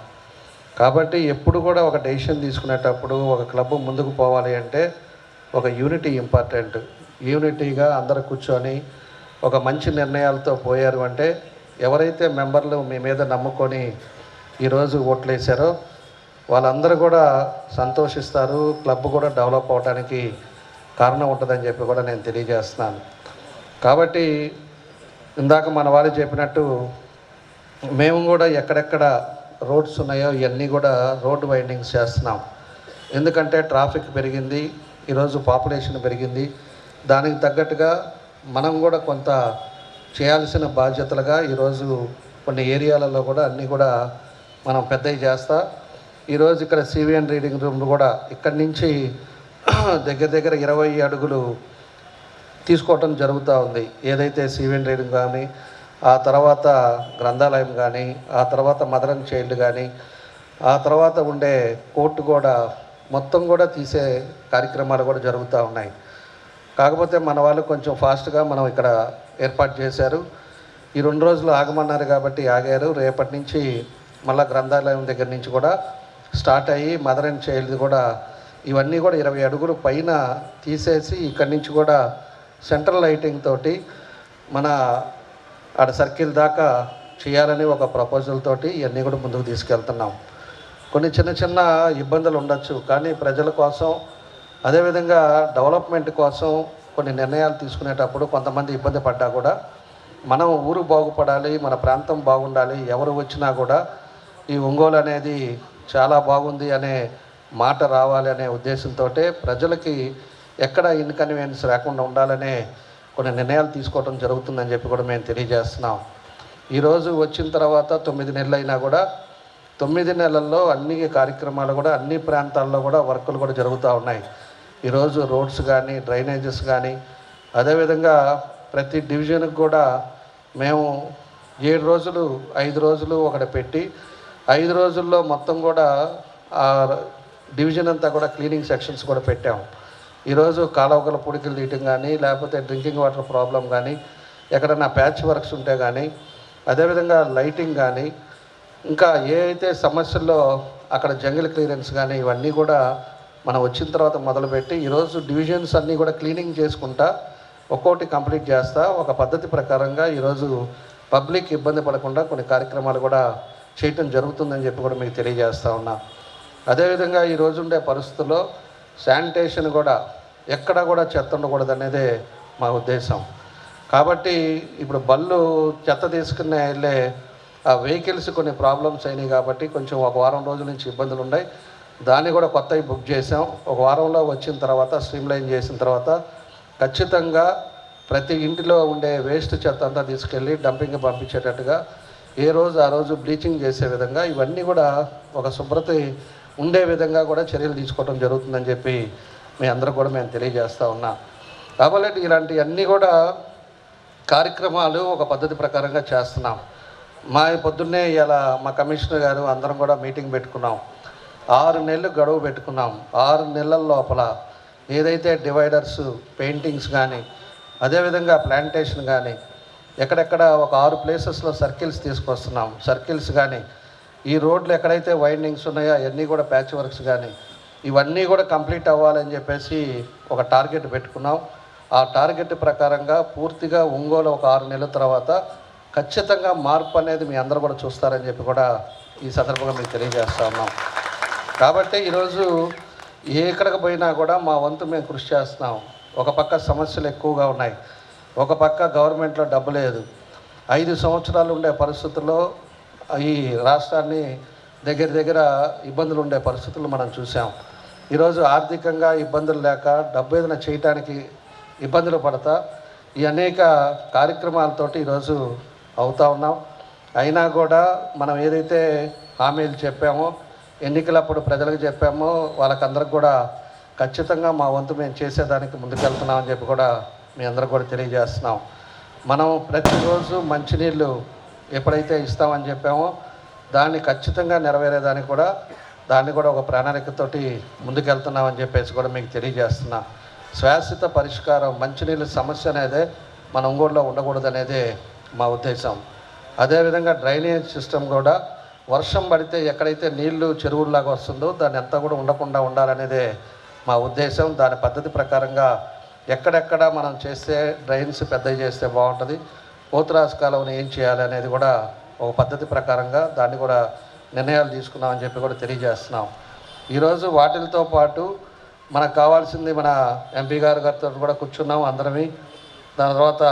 కాబట్టి ఎప్పుడు కూడా ఒక డెసిషన్ తీసుకునేటప్పుడు ఒక క్లబ్ ముందుకు పోవాలి అంటే ఒక యూనిటీ ఇంపార్టెంట్. యూనిటీగా అందరూ కూర్చొని ఒక మంచి నిర్ణయాలతో పోయారు అంటే ఎవరైతే మెంబర్లు మీ మీద నమ్ముకొని ఈరోజు ఓట్లేశారో వాళ్ళందరూ కూడా సంతోషిస్తారు, క్లబ్ కూడా డెవలప్ అవడానికి కారణం ఉంటుందని చెప్పి కూడా నేను తెలియజేస్తున్నాను. కాబట్టి ఇందాక మన వాళ్ళు చెప్పినట్టు మేము కూడా ఎక్కడెక్కడ రోడ్స్ ఉన్నాయో ఇవన్నీ కూడా రోడ్ వైండింగ్స్ చేస్తున్నాం. ఎందుకంటే ట్రాఫిక్ పెరిగింది, ఈరోజు పాపులేషన్ పెరిగింది. దానికి తగ్గట్టుగా మనం కూడా కొంత చేయాల్సిన బాధ్యతలుగా ఈరోజు కొన్ని ఏరియాలలో కూడా అన్నీ కూడా మనం పెద్దవి చేస్తా. ఈరోజు ఇక్కడ సివిఎన్ రీడింగ్ రూమ్ కూడా ఇక్కడి నుంచి దగ్గర దగ్గర 20 అడుగులు తీసుకోవటం జరుగుతూ ఉంది. ఏదైతే సివిఎన్ రీడింగ్ కానీ, ఆ తర్వాత గ్రంథాలయం కానీ, ఆ తర్వాత మదర్ అండ్ చైల్డ్ కానీ, ఆ తర్వాత ఉండే కోర్టు కూడా మొత్తం కూడా తీసే కార్యక్రమాలు కూడా జరుగుతూ ఉన్నాయి. కాకపోతే మన వాళ్ళు కొంచెం ఫాస్ట్గా మనం ఇక్కడ ఏర్పాటు చేశారు. ఈ 2 రోజులు ఆగమన్నారు కాబట్టి ఆగారు. రేపటి నుంచి మళ్ళీ గ్రంథాలయం దగ్గర నుంచి కూడా స్టార్ట్ అయ్యి మదర్ అండ్ చైల్డ్ కూడా ఇవన్నీ కూడా 20 అడుగులు పైన తీసేసి ఇక్కడి నుంచి కూడా సెంట్రల్ లైటింగ్ తోటి మన ఆడ సర్కిల్ దాకా చేయాలని ఒక ప్రపోజల్ తోటి ఇవన్నీ కూడా ముందుకు తీసుకెళ్తున్నాం. కొన్ని చిన్న చిన్న ఇబ్బందులు ఉండొచ్చు, కానీ ప్రజల కోసం అదేవిధంగా డెవలప్మెంట్ కోసం కొన్ని నిర్ణయాలు తీసుకునేటప్పుడు కొంతమంది ఇబ్బంది పడ్డా కూడా మనం ఊరు బాగుపడాలి, మన ప్రాంతం బాగుండాలి, ఎవరు వచ్చినా కూడా ఈ ఒంగోలు అనేది చాలా బాగుంది అనే మాట రావాలి అనే ఉద్దేశంతో ప్రజలకి ఎక్కడ ఇన్కన్వీనియన్స్ రాకుండా ఉండాలనే కొన్ని నిర్ణయాలు తీసుకోవడం జరుగుతుందని చెప్పి కూడా మేము తెలియజేస్తున్నాం. ఈరోజు వచ్చిన తర్వాత 9 నెలలు అయినా కూడా 9 నెలల్లో అన్ని కార్యక్రమాలు కూడా అన్ని ప్రాంతాల్లో కూడా వర్కులు కూడా జరుగుతూ ఉన్నాయి. ఈరోజు రోడ్స్ కానీ, డ్రైనేజెస్ కానీ, అదేవిధంగా ప్రతి డివిజన్కి కూడా మేము 7 రోజులు 5 రోజులు ఒకటి పెట్టి 5 రోజుల్లో మొత్తం కూడా ఆ డివిజన్ అంతా కూడా క్లీనింగ్ సెక్షన్స్ కూడా పెట్టాము. ఈరోజు కాలువగల పొడికలు తీయటం కానీ, లేకపోతే డ్రింకింగ్ వాటర్ ప్రాబ్లం కానీ, ఎక్కడన్నా ప్యాచ్ వర్క్స్ ఉంటే కానీ, అదేవిధంగా లైటింగ్ కానీ, ఇంకా ఏ అయితే సమస్యల్లో అక్కడ జంగిల్ క్లియరెన్స్ కానీ ఇవన్నీ కూడా మనం వచ్చిన తర్వాత మొదలుపెట్టి ఈరోజు డివిజన్స్ అన్నీ కూడా క్లీనింగ్ చేసుకుంటా ఒక్కోటి కంప్లీట్ చేస్తా ఒక పద్ధతి ప్రకారంగా ఈరోజు పబ్లిక్ ఇబ్బంది పడకుండా కొన్ని కార్యక్రమాలు కూడా చేయటం జరుగుతుందని చెప్పి కూడా మీకు తెలియజేస్తూ ఉన్నా. అదేవిధంగా ఈరోజు ఉండే పరిస్థితుల్లో శానిటేషన్ కూడా ఎక్కడ కూడా చెత్త ఉండకూడదు అనేదే మా ఉద్దేశం. కాబట్టి ఇప్పుడు బళ్ళు చెత్త తీసుకునే వెళ్ళే ఆ వెహికల్స్ కొన్ని ప్రాబ్లమ్స్ అయినాయి కాబట్టి కొంచెం ఒక వారం రోజుల నుంచి ఇబ్బందులు ఉన్నాయి. దాన్ని కూడా కొత్తవి బుక్ చేసాం. ఒక వారంలో వచ్చిన తర్వాత స్ట్రీమ్లైన్ చేసిన తర్వాత ఖచ్చితంగా ప్రతి ఇంటిలో ఉండే వేస్ట్ చెత్త అంతా తీసుకెళ్ళి డంపింగ్ పంపించేటట్టుగా ఏ రోజు ఆ రోజు బ్లీచింగ్ చేసే విధంగా ఇవన్నీ కూడా ఒక శుభ్రత ఉండే విధంగా కూడా చర్యలు తీసుకోవడం జరుగుతుందని చెప్పి మీ అందరూ కూడా మేము తెలియజేస్తూ ఉన్నాం. కాబట్టి ఇలాంటివన్నీ కూడా కార్యక్రమాలు ఒక పద్ధతి ప్రకారంగా చేస్తున్నాం. పొద్దున్నే ఇలా మా కమిషనర్ గారు అందరం కూడా మీటింగ్ పెట్టుకున్నాం. 6 నెలలు గడువు పెట్టుకున్నాం. 6 నెలల లోపల ఏదైతే డివైడర్స్, పెయింటింగ్స్ కానీ, అదేవిధంగా ప్లాంటేషన్ కానీ, ఎక్కడెక్కడ ఒక 6 ప్లేసెస్లో సర్కిల్స్ తీసుకొస్తున్నాం. సర్కిల్స్ కానీ, ఈ రోడ్లు ఎక్కడైతే వైండింగ్స్ ఉన్నాయో అవన్నీ కూడా ప్యాచ్ వర్క్స్ కానీ ఇవన్నీ కూడా కంప్లీట్ అవ్వాలని చెప్పేసి ఒక టార్గెట్ పెట్టుకున్నాం. ఆ టార్గెట్ ప్రకారంగా పూర్తిగా ఒంగోలు ఒక 6 నెలల తర్వాత ఖచ్చితంగా మార్పు అనేది మీ అందరూ కూడా చూస్తారని చెప్పి కూడా ఈ సందర్భంగా మీకు తెలియజేస్తా ఉన్నాం. కాబట్టి ఈరోజు ఎక్కడికి పోయినా కూడా మా వంతు మేము కృషి చేస్తున్నాం. ఒక పక్క సమస్యలు ఎక్కువగా ఉన్నాయి, ఒక పక్క గవర్నమెంట్లో డబ్బు లేదు. 5 సంవత్సరాలు ఉండే పరిస్థితుల్లో ఈ రాష్ట్రాన్ని దగ్గర ఇబ్బందులు ఉండే పరిస్థితులు మనం చూసాం. ఈరోజు ఆర్థికంగా ఇబ్బందులు లేక డబ్బు ఏదైనా చేయటానికి ఇబ్బందులు పడతా ఈ అనేక కార్యక్రమాలతోటి ఈరోజు అవుతూ ఉన్నాం. అయినా కూడా మనం ఏదైతే హామీలు చెప్పామో, ఎన్నికలప్పుడు ప్రజలకు చెప్పామో, వాళ్ళకందరికి కూడా ఖచ్చితంగా మా వంతు మేము చేసేదానికి ముందుకెళ్తున్నామని చెప్పి కూడా మీ అందరికి కూడా తెలియజేస్తున్నాం. మనం ప్రతిరోజు మంచినీళ్ళు ఎప్పుడైతే ఇస్తామని చెప్పామో దాన్ని ఖచ్చితంగా నెరవేరేదానికి కూడా దాన్ని కూడా ఒక ప్రణాళికతోటి ముందుకెళ్తున్నామని చెప్పేసి కూడా మీకు తెలియజేస్తున్నా. శాశ్వత పరిష్కారం మంచినీళ్ళ సమస్య అనేది మన ఒంగోలులో ఉండకూడదు అనేదే మా ఉద్దేశం. అదేవిధంగా డ్రైనేజ్ సిస్టమ్ కూడా వర్షం పడితే ఎక్కడైతే నీళ్లు చెరువుల్లాగా వస్తుందో దాన్ని అంతా కూడా ఉండకుండా ఉండాలనేదే మా ఉద్దేశం. దాని పద్ధతి ప్రకారంగా ఎక్కడెక్కడ మనం చేస్తే డ్రైన్స్ పెద్దవి చేస్తే బాగుంటుంది, పోతురాజు కాలువని ఏం చేయాలి అనేది కూడా ఒక పద్ధతి ప్రకారంగా దాన్ని కూడా నిర్ణయాలు తీసుకున్నామని చెప్పి కూడా తెలియజేస్తున్నాం. ఈరోజు వాటితో పాటు మనకు కావాల్సింది మన ఎంపీ గారితో కూడా కూర్చున్నాం అందరమీ. దాని తర్వాత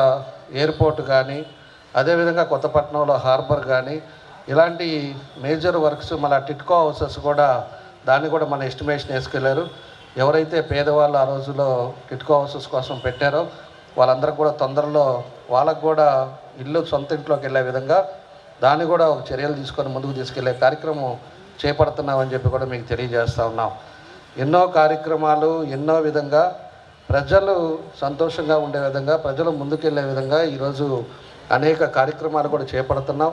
ఎయిర్పోర్ట్ కానీ, అదేవిధంగా కొత్తపట్నంలో హార్బర్ కానీ, ఇలాంటి మేజర్ వర్క్స్ మన టిట్కో హౌసెస్ కూడా దాన్ని కూడా మన ఎస్టిమేషన్ వేసుకెళ్ళారు. ఎవరైతే పేదవాళ్ళు ఆ రోజుల్లో టిట్కో హౌసెస్ కోసం పెట్టారో వాళ్ళందరికీ కూడా తొందరలో వాళ్ళకు కూడా ఇల్లు సొంత ఇంట్లోకి వెళ్ళే విధంగా దాన్ని కూడా ఒక చర్యలు తీసుకొని ముందుకు తీసుకెళ్లే కార్యక్రమం చేపడుతున్నామని చెప్పి కూడా మీకు తెలియజేస్తూ ఉన్నాం. ఎన్నో కార్యక్రమాలు ఎన్నో విధంగా ప్రజలు సంతోషంగా ఉండే విధంగా, ప్రజలు ముందుకెళ్ళే విధంగా ఈరోజు అనేక కార్యక్రమాలు కూడా చేపడుతున్నాం.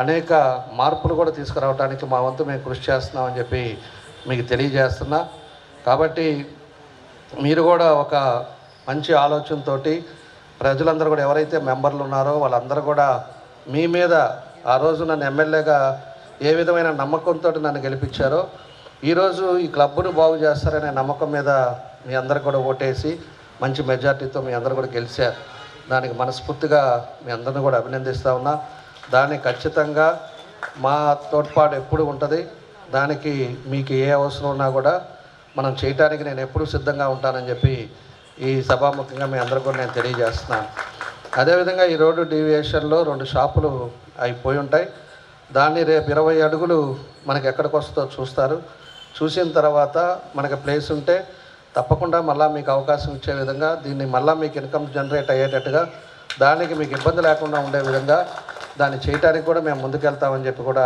అనేక మార్పులు కూడా తీసుకురావడానికి మా వంతు మేము కృషి చేస్తున్నామని చెప్పి మీకు తెలియజేస్తున్నా. కాబట్టి మీరు కూడా ఒక మంచి ఆలోచనతోటి ప్రజలందరూ కూడా ఎవరైతే మెంబర్లు ఉన్నారో వాళ్ళందరూ కూడా మీ మీద ఆ రోజు నన్ను ఎమ్మెల్యేగా ఏ విధమైన నమ్మకంతో నన్ను గెలిపించారో ఈరోజు ఈ క్లబ్ను బాగు చేస్తారనే నమ్మకం మీద మీ అందరూ కూడా ఓటేసి మంచి మెజార్టీతో మీ అందరూ కూడా గెలిచారు. దానికి మనస్ఫూర్తిగా మీ అందరిని కూడా అభినందిస్తూ ఉన్నా. దానికి ఖచ్చితంగా మా తోడ్పాటు ఎప్పుడు ఉంటుంది. దానికి మీకు ఏ అవసరం ఉన్నా కూడా మనం చేయటానికి నేను ఎప్పుడూ సిద్ధంగా ఉంటానని చెప్పి ఈ సభాముఖంగా మీ అందరూ కూడా నేను తెలియజేస్తున్నాను. అదేవిధంగా ఈ రోడ్డు డీవియేషన్లో 2 షాపులు అయిపోయి ఉంటాయి. దాన్ని రేపు 20 అడుగులు మనకి ఎక్కడికి వస్తుందో చూస్తారు. చూసిన తర్వాత మనకి ప్లేస్ ఉంటే తప్పకుండా మళ్ళీ మీకు అవకాశం ఇచ్చే విధంగా దీన్ని మళ్ళీ మీకు ఇన్కమ్ జనరేట్ అయ్యేటట్టుగా దానికి మీకు ఇబ్బంది లేకుండా ఉండే విధంగా దాన్ని చేయడానికి కూడా మేము ముందుకెళ్తామని చెప్పి కూడా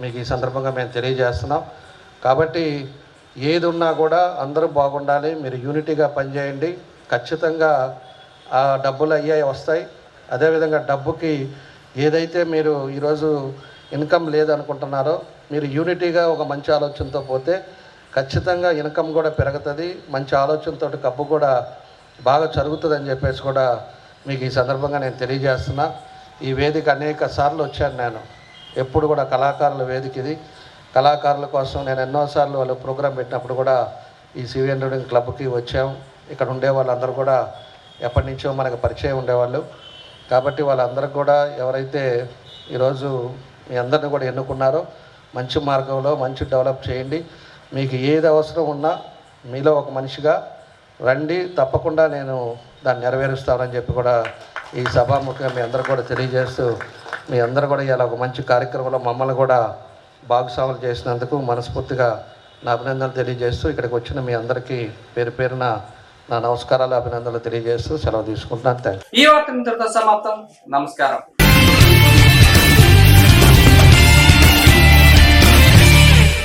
మీకు ఈ సందర్భంగా మేము తెలియజేస్తున్నాం. కాబట్టి ఏది ఉన్నా కూడా అందరూ బాగుండాలి, మీరు యూనిటీగా పనిచేయండి. ఖచ్చితంగా ఆ డబ్బులు వస్తాయి. అదేవిధంగా డబ్బుకి ఏదైతే మీరు ఈరోజు ఇన్కమ్ లేదనుకుంటున్నారో మీరు యూనిటీగా ఒక మంచి ఆలోచనతో పోతే ఖచ్చితంగా ఇన్కమ్ కూడా పెరుగుతుంది. మంచి ఆలోచనతో డబ్బు కూడా బాగా జరుగుతుందని చెప్పేసి కూడా మీకు ఈ సందర్భంగా నేను తెలియజేస్తున్నా. ఈ వేదిక అనేక సార్లు వచ్చాను నేను. ఎప్పుడు కూడా కళాకారుల వేదిక ఇది. కళాకారుల కోసం నేను ఎన్నోసార్లు వాళ్ళు ప్రోగ్రాం పెట్టినప్పుడు కూడా ఈ సివిఎన్ రీడింగ్ క్లబ్కి వచ్చాం. ఇక్కడ ఉండే వాళ్ళందరూ కూడా ఎప్పటి నుంచో మనకు పరిచయం ఉండేవాళ్ళు. కాబట్టి వాళ్ళందరికీ కూడా ఎవరైతే ఈరోజు మీ అందరిని కూడా ఎన్నుకున్నారో మంచి మార్గంలో మంచి డెవలప్ చేయండి. మీకు ఏది అవసరం ఉన్నా మీలో ఒక మనిషిగా రండి, తప్పకుండా నేను దాన్ని నెరవేరుస్తానని చెప్పి కూడా ఈ సభాముఖంగా మీ అందరూ కూడా తెలియజేస్తూ మీ అందరూ కూడా ఇలా ఒక మంచి కార్యక్రమంలో మమ్మల్ని కూడా భాగస్వాములు చేసినందుకు మనస్ఫూర్తిగా నా అభినందనలు తెలియజేస్తూ ఇక్కడికి వచ్చిన మీ అందరికీ పేరు పేరున నా నమస్కారాలు అభినందనలు తెలియజేస్తూ సెలవు తీసుకుంటున్నాను. Thank you. ఈ వార్త ఇంతటితో సమాప్తం. నమస్కారం.